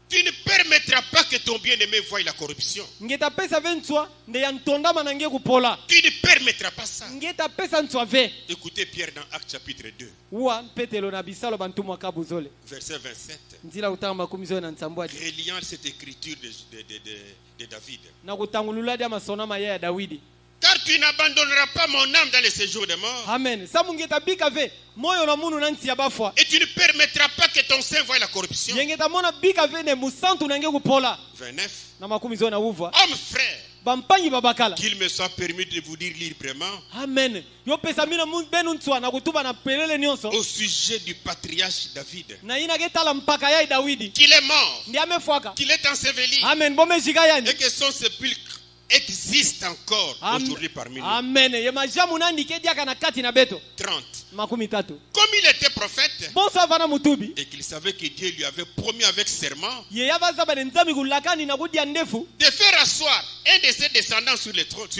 Tu ne permettras pas que ton bien-aimé voie la corruption. Ngitapesa ve ntswa nde ya ntondama na nge kupola. Tu ne permettras pas ça. Ngitapesa ntswa ve. Écoutez Pierre dans Actes chapitre 2, Uwa petelo na bisalo bantumwa kabuzole. verset 27. Nzila utanga kumizo na nsambwaji. Reliant cette écriture de David. Na kutangulula dia masonama ya Dawidi. Car tu n'abandonneras pas mon âme dans le séjour des morts. Amen. Samu ngitabika ve moyo na munu na nti ya bafwa. Et tu ne permettras pas que ton sein voie la corruption. Yengeta mona bika ve ne musantu na nge kupola. 29. Na makumizo na uvwa. Homme frère, Bampanyi babakala. qu'il me soit permis de vous dire librement Amen. Yo pesa mina benu ntswa na kutuba na pelele nyonso. au sujet du patriarche David, Na ina getala mpaka ya Dawidi. qu'il est mort, Ndi amefwaka. qu'il est enseveli Amen. Bome jigayani. et que son sépulcre existe encore aujourd'hui parmi nous. Amen. Ye majamu nandi kedia kana kati na beto. 30. Makumi tatu. Comme il était prophète Bonso avana mutubi. et qu'il savait que Dieu lui avait promis avec serment Ye yavaza bane nzami kulakani na kudia ndefu. de faire asseoir un de ses descendants sur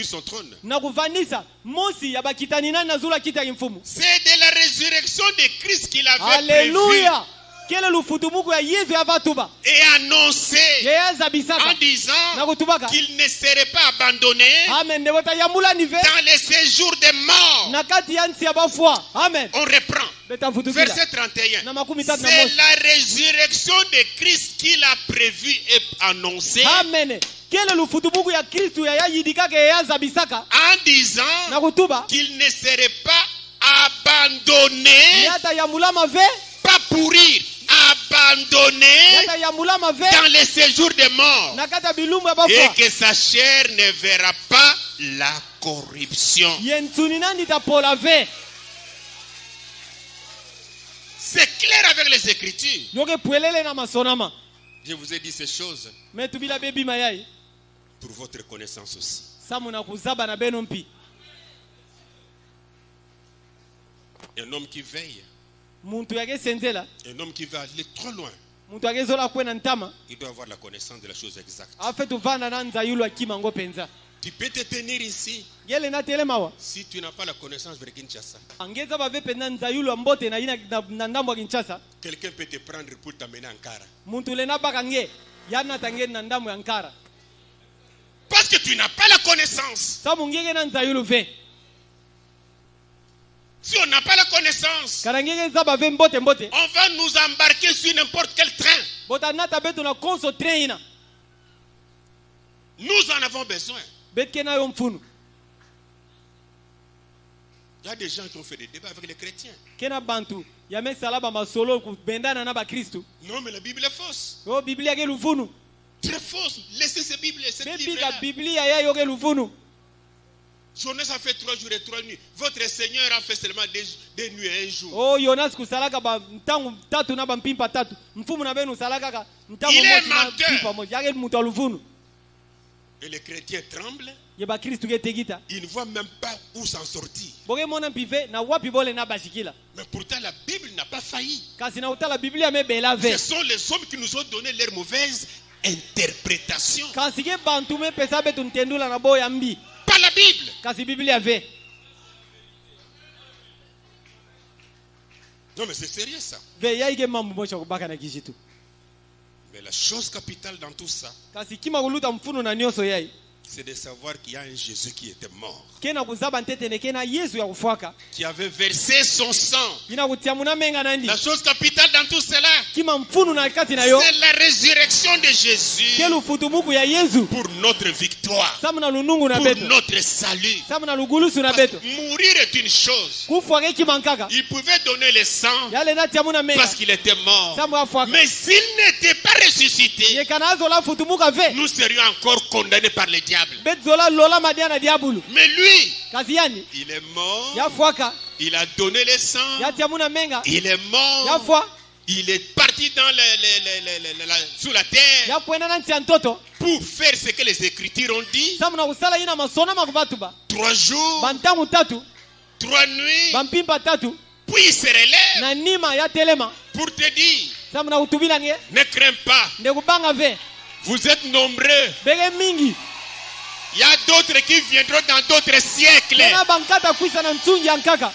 son trône. Na kuvanisa mosi ya bakitani nani na zula kita kimfumu. C'est de la résurrection de Christ qu'il avait Alléluia. Kele lufutumuku ya Yesu yavatuba. prévu et annoncé Ye yaza bisaka. en disant Na kutubaka. qu'il ne serait pas abandonné Amen. Ndewota yamula nive. dans les séjours des morts. Na kati ya nsi ya bafwa. Amen. On reprend. Beta futukila. Verset 31. Na makumi tatu na C'est mosi. la résurrection de Christ qu'il a prévu et annoncé Amen. Kele lufutumuku ya Kristu ya yidikake yaza bisaka. en disant Na kutuba. qu'il ne serait pas abandonné, Yata yamulama ve. pas pourrir, abandonné Yata yamulama ve. dans les séjours des morts, Na kata bilumu ya et bafwa. que sa chair ne verra pas la corruption. Yensuni nandi tapola ve. C'est clair avec les Écritures. Yoke puelele na masonama. Je vous ai dit ces choses Me tubila bebi mayai. pour votre connaissance aussi. Samu na kuzaba na beno mpi. Un homme qui veille, Muntu yake senzela. un homme qui va aller trop loin, muntu akezola kwena ntama il doit avoir la connaissance de la chose exacte. afe tuvanda na nzayulu akima ngo penza Tu peux te tenir ici yele na telemawa si tu n'as pas la connaissance vers Kinshasa. angeza bave penza nzayulu ambote na ina na ndambo ya Kinshasa Quelqu'un peut te prendre pour t'amener à Ankara. muntu lena bakange yana tange na ndambo ya Ankara Parce que tu n'as pas la connaissance. sabu ngege na nzayulu ve Si on n'a pas la connaissance, karangege za bave mbote mbote on va nous embarquer sur n'importe quel train. bota nata betu na konso train ina Nous en avons besoin. betke na yo mfunu Il y a des gens qui ont fait des débats avec les chrétiens. kena bantu yame salaba masolo kubendana na ba Kristu Non, mais la Bible est fausse. o biblia ke lufunu Très fausse. Laissez cette Bible, cette bepika livre-là. biblia ya yo ke lufunu Jonas a fait 3 jours et 3 nuits. Votre Seigneur a fait seulement des nuits et un jour. o Yonas kusalaka ba ntangu tatu na ba mpimpa tatu mfumu na benu salaka ka ntangu Il est moja na menteur. mpimpa moja yake mutu lufunu Et les chrétiens tremblent. ye ba Kristu ke tegita Ils ne voient même pas où s'en sortir. boke mona mpive na wapi bole na bashikila Mais pourtant, la Bible n'a pas failli. kasi na utala biblia me bela ve Ce sont les hommes qui nous ont donné leur mauvaise interprétation. kasi ke bantu me pesa betu ntendula na boya mbi Pas la Bible. kasi biblia ve Non, mais c'est sérieux ça. ve yaike mambo mocha kubaka na kishitu Mais la chose capitale dans tout ça, kasi kima kuluta mfunu na nyoso yai c'est de savoir qu'il y a un Jésus qui était mort, kena kuzaba ntetene kena Yesu ya kufuaka qui avait versé son sang. ina kutia muna menga nandi La chose capitale dans tout cela, kima mfunu na kati na yo c'est la résurrection de Jésus kelu futumuku ya Yesu pour notre victoire, samu na lunungu na pour beto notre salut. samu na lugulusu na Parce beto que mourir est une chose. kufuaka kimankaka Il pouvait donner le sang yale natia muna menga parce qu'il était mort. samu afuaka Mais s'il n'était pas ressuscité, yekana azola futumuka ve nous serions encore condamnés par le diable. betzola lola madia na diabulu Mais lui, kasi yani il est mort, yafuaka il a donné le sang, yatia muna menga il est mort, yafua il est parti dans sous la terre yakwenda na ntia ntoto pour faire ce que les Écritures ont dit. samu na kusala ina masona makubatuba 3 jours, bantangu tatu 3 nuits, bampimpa tatu puis il se relève na nima ya telema pour te dire, samu na kutubila nge ne crains pas, ndekubanga ve vous êtes nombreux. bege mingi Il y a d'autres qui viendront dans d'autres siècles. kena bankata kwisa na ntsungi ya nkaka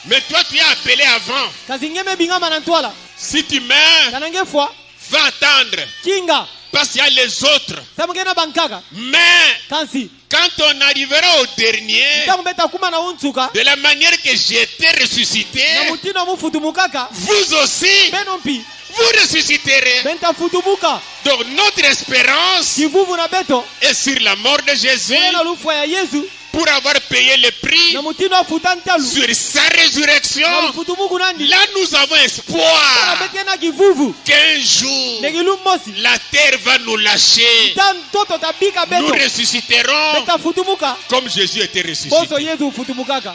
Mais toi, tu es appelé avant. kasi ngeme bingama na ntwala Si tu meurs, kana nge fwa va attendre. kinga Parce qu'il y a les autres. samu ngena bankaka Mais kansi quand on arrivera au dernier, ntangu beta kuma na untsuka de la manière que j'ai été ressuscité, na mutino mufutumukaka vous aussi, beno mpi vous ressusciterez. benta futumuka Donc notre espérance kivuvu na beto est sur la mort de Jésus bene na lufwa ya Yesu pour avoir payé le prix na mutino afuta ntalu sur sa résurrection. na lufutumuku nandi Là, nous avons na espoir bete na kivuvu qu'un jour, negilu mosi la terre va nous lâcher. ta ntoto tabika Nous beto ressusciterons beta futumuka comme Jésus était boso ressuscité. Yesu ufutumukaka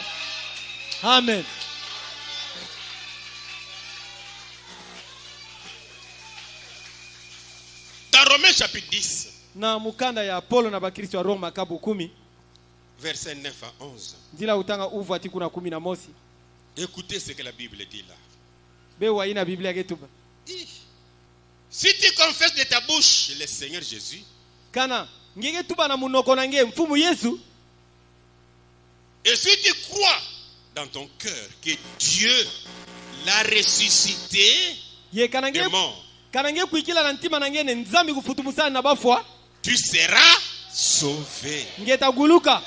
amen Dans Romains chapitre 10, na mukanda ya Paulo na bakristo wa Roma kabu 10 versets 9 à 11. ndila utanga uvu ati kuna 11 Écoutez ce que la Bible dit là. be wa ina biblia ketuba Si tu confesses de ta bouche le Seigneur Jésus kana ngeke tuba na munoko na nge mfumu Yesu et si tu crois dans ton cœur que Dieu l'a ressuscité ye kana des nge morts, kana nge kuikila na ntima na ngene nzambi kufutumusana na bafwa tu seras sauvé. ngeta guluka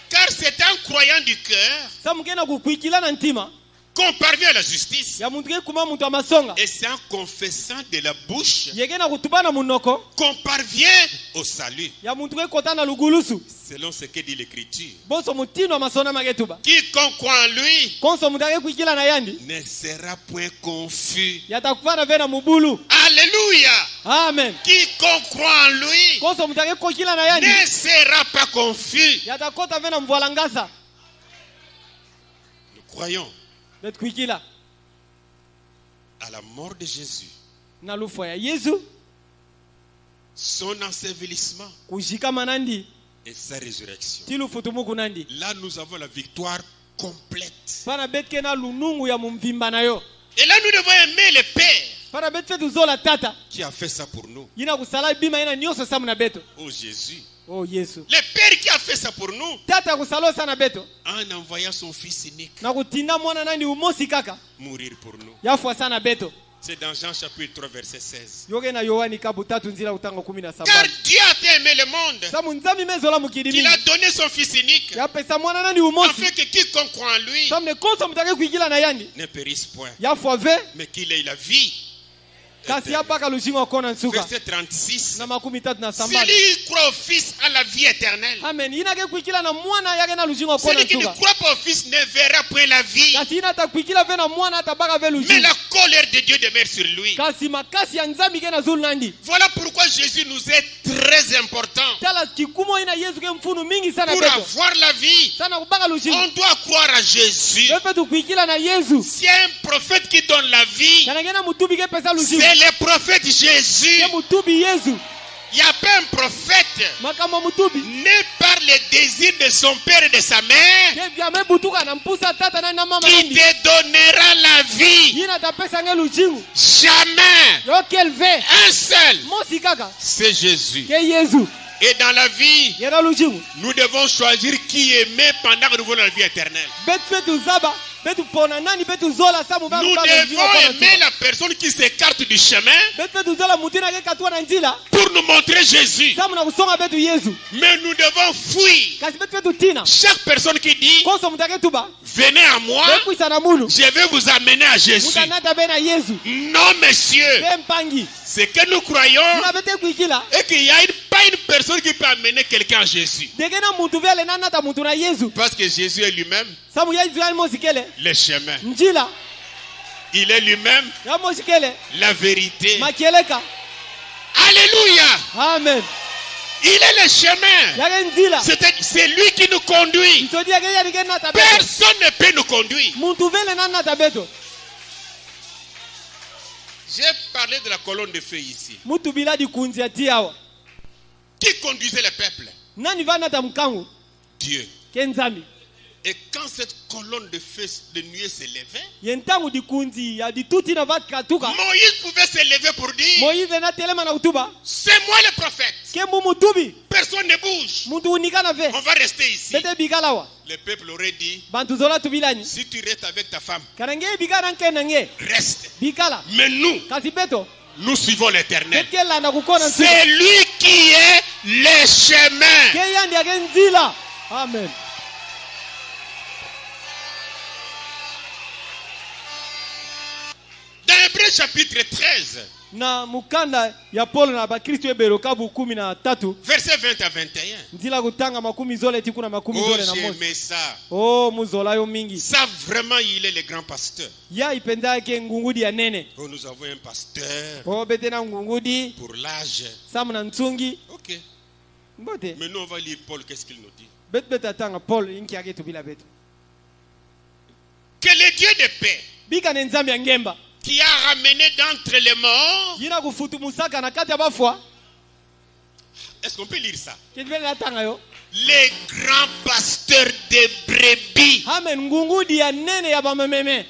Car c'est en croyant du cœur samu ngena kuikila na ntima qu'on parvient à la justice. ya muntu ke kuma muntu amasonga Et c'est en confessant de la bouche ye gena kutuba na munoko qu'on parvient au salut. ya muntu ke kota na lugulusu Selon ce que dit l'Écriture. boso mutino amasona maketuba Quiconque croit en lui konso muntu ake kuikila na yandi ne sera point confus. yatakufana vena mubulu Alléluia. amen Quiconque croit en lui konso muntu ake kuikila na yandi ne sera pas confus. yatakota vena mvwalangasa Nous croyons betu kuikila à la mort de Jésus, na lufwa ya Yesu son ensevelissement kushikama nandi et sa résurrection. tilu futumuku nandi Là, nous avons la victoire complète. pana betke na lunungu ya mumvimba na yo Et là, nous devons aimer le Père Para betu fetu zola tata. qui a fait ça pour nous. Yina kusala bima yina nyoso samu na beto. Oh Jésus. Oh Yesu. Le Père qui a fait ça pour nous, Tata kusalo sana beto. en envoyant son Fils unique Na kutinda mwana nani umosi kaka. mourir pour nous. Yafwa sana beto. C'est dans Jean chapitre 3 verset 16. Yoge na Yohani kabu tatu nzila utanga 17. Car Dieu a tant aimé le monde Samu nzami mezola mukidi qu'il a mingi. donné son Fils unique Ya pesa mwana nani umosi. afin que quiconque croit en lui Samu ne kosa mutake kuigila na yandi. ne périsse point, Yafwa ve. mais qu'il ait la vie. Kasi hapa kalushingo kona nsuka. Verset 36. Na 17. Celui qui croit au Fils a la vie éternelle. Amen. Ina ke kuikila na mwana yake na lushingo kona Celui qui ne nsuka. croit pas au Fils ne verra point la vie, Kasi ina takuikila ve na mwana atabaka ve mais lushingo. la colère de Dieu demeure sur lui. Kasi makasi ya nzambi ke na zulu nandi. Voilà pourquoi Jésus nous est très important. Tala kikumo ina Yesu ke mfunu mingi sana Pour beto. avoir la vie, Sana kubaka lushingo. on doit croire à Jésus. Wepe tukuikila na Yesu. C'est un prophète qui donne la vie. Kana ngena mutubi ke pesa lushingo. C'est le prophète Jésus. Ke mutubi Yesu. Il n'y a pas un prophète Makama mutubi. né par les désirs de son père et de sa mère Ke vya mebutuka na mpusa tata na mama qui nandi. te donnera la vie. Yina tapesa nge lushingo. Jamais. Yo kelve. Un seul. Mosi kaka. C'est Jésus. Ke Yesu. Et dans la vie, Yera lushingo. nous devons choisir qui aimer pendant que nous voulons la vie éternelle. Betu fetu zaba. Betu pona nani betu zola samu ba Nous devons aimer la personne qui s'écarte du chemin betu fetu zola mutina ke katwa na njila. pour nous montrer Jésus. Samu na kusonga betu Yesu. Mais nous devons fuir Kasi betu fetu tina. chaque personne qui dit Koso mutake tuba. venez à moi, Beku isana mulu. je vais vous amener à Jésus. Mutanata bena Yesu. Non, monsieur, Be mpangi. c'est que nous croyons Muna bete kuikila. et qu'il n'y a pas une personne qui peut amener quelqu'un à Jésus. Degena muntu vele nanata muntu na Yesu. Parce que Jésus est lui-même Samu ya Israel mosikele. le chemin. Njila. Il est lui-même Ya mosikele. la vérité. Makieleka. Alléluia. Amen. Il est le chemin. Yake njila. C'est lui qui nous conduit. Isodi yake ya dike nata beto. Personne ne peut nous conduire. Muntu vele nanata beto. J'ai parlé de la colonne de feu ici. Mutu bila di kunzia tiawa. Qui conduisait le peuple? Nani vana ta mkangu? Dieu. Kenzami. Et quand cette colonne de feu de nuée s'élevait, Yentangu di kunzi ya di tuti na vat katuka. Moïse pouvait s'élever pour dire Moïse na telema na utuba. c'est moi le prophète. Ke mutubi. Personne ne bouge. Muntu unikana ve. On va rester ici. Bete bigalawa. Le peuple aurait dit Bantu zola tubilani. si tu restes avec ta femme, Kanange bigana nke nange. reste. Bikala. Mais nous, Kasi beto. nous suivons l'éternel. Kekela na kukona nsuka. C'est lui qui est le chemin. Ke yandi yake nzila. Amen. Dans Hébreux chapitre 13, Na mukanda ya Paulo na bakristo ebero kabu 13. verset 20 à 21. Nzila kutanga makumi zole tiku na makumi Oh, zole na j'ai mosi. aimé ça. Oh muzola yo mingi. Ça, vraiment, il est le grand pasteur. Ya ipenda yake ngungudi ya nene. Oh, nous avons un pasteur Oh bete na ngungudi. pour l'âge. Samu na ntungi. Ok. Mbote. Mais nous, on va lire Paul. Qu'est-ce qu'il nous dit? Bet beta tanga Paul inki yake tubila betu. Que le Dieu de paix, Bika ne nzambi ya ngemba. qui a ramené d'entre les morts. Yina kufutu musaka na kati ya bafwa. Est-ce qu'on peut lire ça? Kitvele na tanga yo. Les grands pasteurs des brebis. Amen ngungudi ya nene ya bamememe.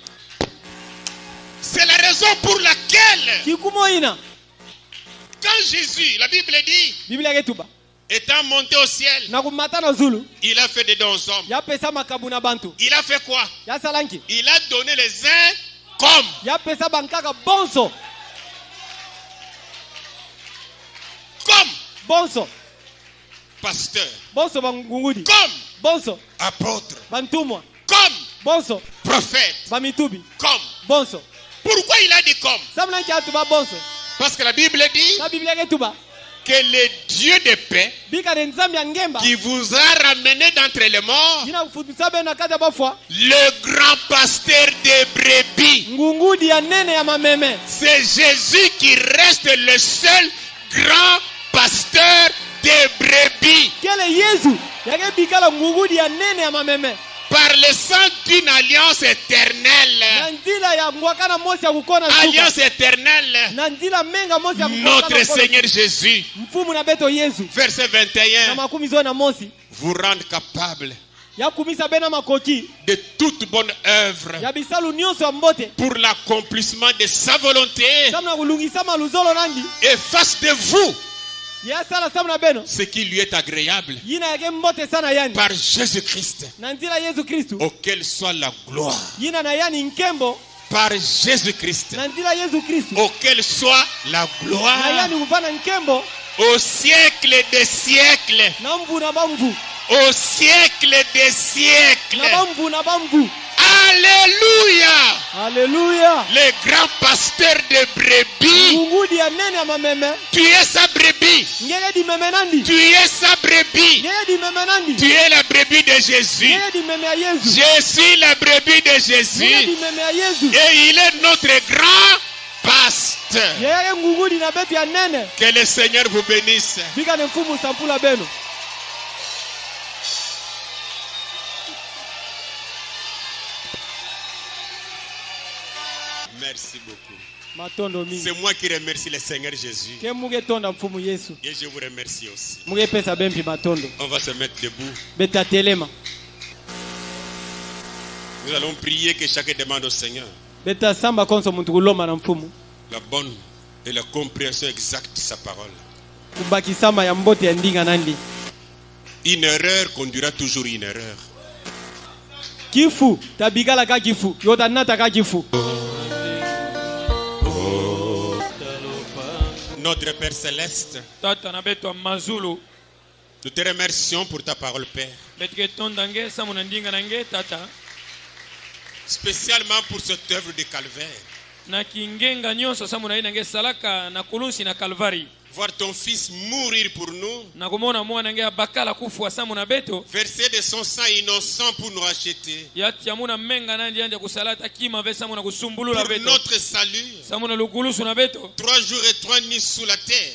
C'est la raison pour laquelle, Kikumo ina. quand Jésus, la Bible dit, Biblia yake tuba. étant monté au ciel, Na kumata na zulu. il a fait des dons aux hommes. Ya pesa makabu na bantu. Il a fait quoi? Ya salanki. Il a donné les uns comme. Ya pesa bankaka bonso. Comme Bonso. pasteur, Bonso bangungudi. comme Bonso. apôtre, Bantumwa. comme Bonso. prophète, Bamitubi. comme. Bonso. Pourquoi il a dit comme? Samlanki atuba bonso. Parce que la Bible dit Na Biblia yake tuba. que le Dieu de paix Bika ne nzambi ya ngemba. qui vous a ramené d'entre les morts, Yina kufutu sabe na kati ya bafwa. le grand pasteur des brebis, Ngungudi ya nene ya mameme. c'est Jésus qui reste le seul grand pasteur des brebis. Kele Yesu. Yake bikala ngungudi ya nene ya mameme. Par le sang d'une alliance éternelle. Na nzila ya ngwakana mosi ya kukona suka. Alliance éternelle. Na nzila menga mosi ya kukona Notre suka. Seigneur Jésus. Mfumu na beto Yesu. Verset Na 21. makumi zoe na mosi. Vous rendre capable ya kumisa bena makoki de toute bonne œuvre ya bisalu nyonso ya mbote pour l'accomplissement de sa volonté samuna kulungisa maluzolo nandi et fasse de vous ya sala samuna beno ce qui lui est agréable yina yake mbote sana yani par Jésus-Christ, na nzila Yesu Kristu auquel soit la gloire. yina na yani nkembo Par Jésus-Christ, na nzila Yesu Kristu auquel soit la na gloire yani kufana nkembo au siècle des siècles, na mvu na bamvu au siècle des siècles. na bamvu Alléluia. Haleluya. Le grand pasteur de brebis, Ngudi ya nene ya mameme tu es sa brebis. ngeke di meme nandi Tu es sa brebis. ngeke di meme nandi Tu es la brebis de Jésus. ngeke di meme ya Yesu Je suis la brebis de ngeke di Jésus. meme ya Yesu Et il est notre grand pasteur. yeye ngudi na betu ya nene Que le Seigneur vous bénisse. bika ne mfumu sampula beno. Merci beaucoup. Matondo mingi C'est moi qui remercie le Seigneur Jésus. ke muge tonda mfumu Yesu Et je vous remercie aussi. muge pesa bempi matondo On va se mettre debout. beta telema Nous allons prier que chacun demande au Seigneur beta samba konso muntu kuloma na mfumu la bonne et la compréhension exacte de sa parole. kubakisama ya mbote ya ndinga nandi Une erreur conduira toujours une erreur. kifu tabigala ka kifu yota nata ka kifu. Notre Père Céleste, tata na beto mazulu nous te remercions pour ta parole, Père. betike tondange samu na ndinga nange tata Spécialement pour cette œuvre de calvaire. na kingenga nyonso samu na inange salaka na kulunsi na kalvari Voir ton Fils mourir pour nous, na kumona mwana nge abakala kufu samu na beto verser de son sang innocent pour nous racheter. yati amuna menga nandi anja kusalata kima ve samu na kusumbulula Pour beto notre salut, samu na lukulusu na beto 3 jours et 3 nuits sous la terre.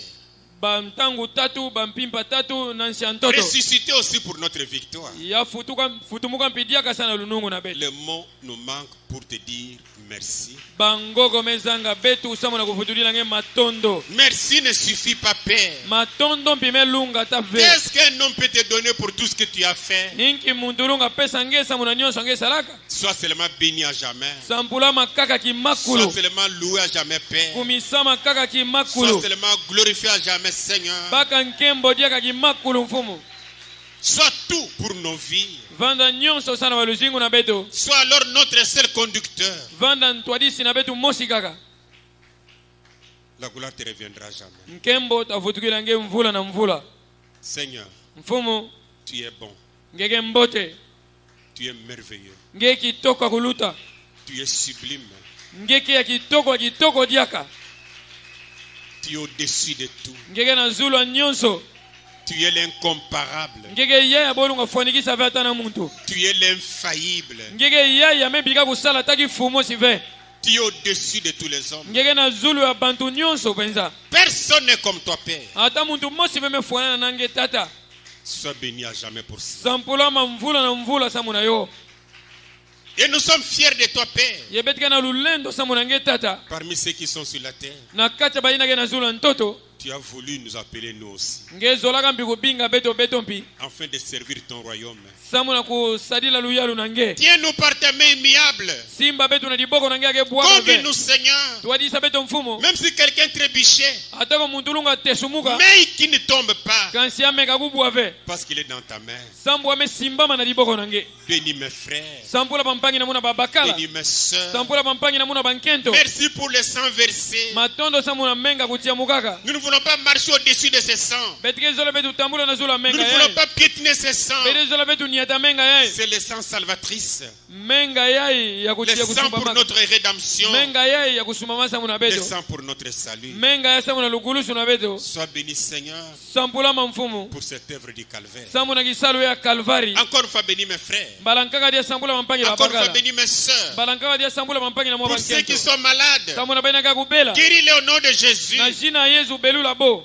bantangu tatu bampimpa tatu na nsi ya ntoto Ressuscité aussi pour notre victoire. ya futumuka mpidiaka sana lunungu na beto Le mot nous manque pour te dire merci. bangogo mezanga betu samu na kufutulila nge matondo Merci ne suffit pas, Père. matondo mpime lunga ta ve Qu'est-ce qu'un homme peut te donner pour tout ce que tu as fait? ninki muntu lunga pesa nge samu na nyonso nge salaka Sois seulement béni à jamais. sampulama kaka kimakulu Sois seulement loué à jamais, Père. kumisama kaka Sois kimakulu seulement glorifié à jamais, Seigneur. baka nkembo diaka kimakulu mfumu Sois tout pour nos vies. vanda nyonso sana baluzingu na betu Sois alors notre seul conducteur. vanda ntwadisi na betu mosi kaka La gloire te reviendra jamais. nkembo tavutukila nge mvula na mvula Seigneur, mfumu tu es bon. ngeke mbote Tu es merveilleux. nge kitoko kuluta Tu es sublime. ngeke ya kitoko diaka Tu es au-dessus de tout. ngeke na zulwa nyonso Tu es l'incomparable. ngeke yaya bolunga fanikisa ve ata na muntu Tu es l'infaillible. ngeke yaya mebika kusala taki fumo si ve Tu es au-dessus de tous les hommes. ngeke na zulu ya bantu nyonso penza Personne n'est comme toi, Père. ata muntu mosi ve mefuanana nange tata Sois béni à jamais pour ça. sampulama mvula na mvula samu na yo Et nous sommes fiers de toi, Père. yebetika na lulendo samu na nge tata Parmi ceux qui sont sur la terre, na kati ya bayinake na zulu ya ntoto tu as voulu nous appeler nous aussi, nge zolaka mpi kubinga beto mpi afin de servir ton royaume. samu na kusadila luyalu na nge Tiens-nous par ta main immuable. simba betu na diboko na nge ake bwaka ve Conduis-nous, Seigneur. twadisa beto mfumu Même si quelqu'un trébuchait, atako muntu lunga tesumuka mais qui ne tombe pas, kansi ameka kubwa ve parce qu'il est dans ta main. sambu amesimbama na diboko na nge Bénis mes frères. sampula pampangi na muna babakala Bénis mes soeurs. sampula pampangi na muna bankento Merci pour le sang versé. matondo samu na menga kutia mukaka Nous ne voulons pas marcher au-dessus de ce sang. betike zola betu tambula na zula Nous menga ne voulons yayi pas piétiner ce sang. bete zola betu niata menga yayi C'est le sang salvatrice. menga yayi ya Le kutia sang pour kusumba notre rédemption. menga yayi ya kusumama samu na Le beto sang pour notre salut. menga ya samu na lukulusu na beto Sois béni, Seigneur, sampula mfumu pour cette œuvre du calvaire. samu na kisalu ya kalvari Encore une fois, bénis mes frères. balankaka dia sampula pampangi la Encore une fois, bakala bénis mes soeurs. balankaka dia sampula pampangi na mwa Pour ceux qui bankento sont malades, samu na baina kakubela guéris-les au nom de Jésus. na jina ya Yesu belula bo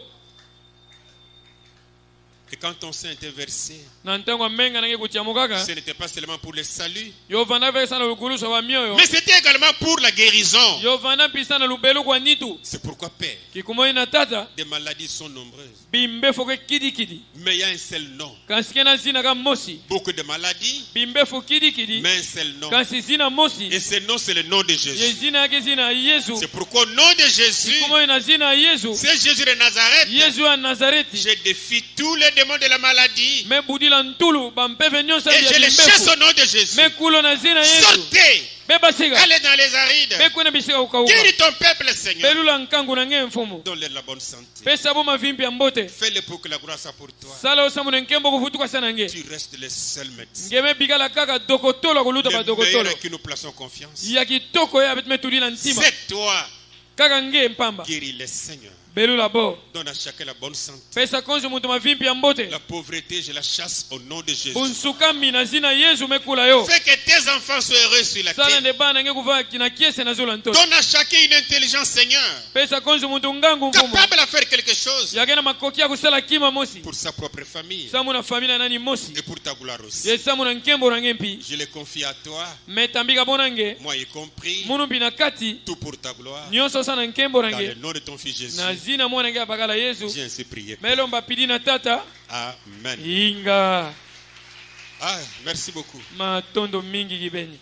Et quand ton sein était versé, na ntango amenga nange kuchiamukaka ce n'était pas seulement pour le salut, yovanda vesa na lukuluso wa mioyo mais c'était également pour la guérison. yovanda pisa na lubelu kwa nitu C'est pourquoi, Père, kikumoi na tata des maladies sont nombreuses, bimbefo ke kidikidi mais il y a un seul nom. kansike na zina ka mosi Beaucoup de maladies, bimbefo kidikidi mais un seul nom. kansi zina mosi Et ce nom, c'est le nom de ye Jésus. zina yake zina ya yesu C'est pourquoi au nom de Jésus, kikumoi na zina ya yesu c'est Jésus de Nazareth, yesu wa nazareti je défie tous les démons de la maladie me budila ntulu bampepe nyonso et ya je les chasse bimbefu au nom de Jésus. me kulo na zina ya yesu Sortez, bebasika allez dans les arides. bekwena bisika kukauka Guéris ton peuple, Seigneur. belula nkangu na nge mfumu Donne-leur la bonne santé. pesa bo mavimbi ya mbote Fais-le pour que la gloire soit pour toi. sala osamuna nkembo kuvutuka sana nge Tu restes le seul médecin. ngeme bikala kaka dokotolo kuluta Le badokotolo meilleur à qui nous plaçons confiance. ya kitoko ye abetume tulila ntima C'est toi. kaka nge mpamba Guéris-les, Seigneur. belula bo Donne à chacun la bonne santé. pesa konzi muntu mavimbi ya mbote La pauvreté, je la chasse au nom de Jésus. bunsukami na zina yesu mekula yo Fais que tes enfants soient heureux sur la sala terre. nde bana nge kuva kina kiese na zola ntoto Donne à chacun une intelligence, Seigneur, pesa konzi muntu ngangu mfumu capable de faire quelque chose yake na makoki ya kusala kima mosi pour sa propre famille samu na familia nani mosi et pour ta gloire aussi. ye samu na nkembo na nge mpi Je les confie à toi, metambika bona nge moi y compris, munu mpi na kati tout pour ta gloire. nyonso sana nkembo na Dans le nge nom de ton Fils Jésus, na zina mwana nge abakala yesu j'ai ainsi prié. melomba pidi na tata Amen. inga Ah, merci beaucoup. matondo mingi kibeni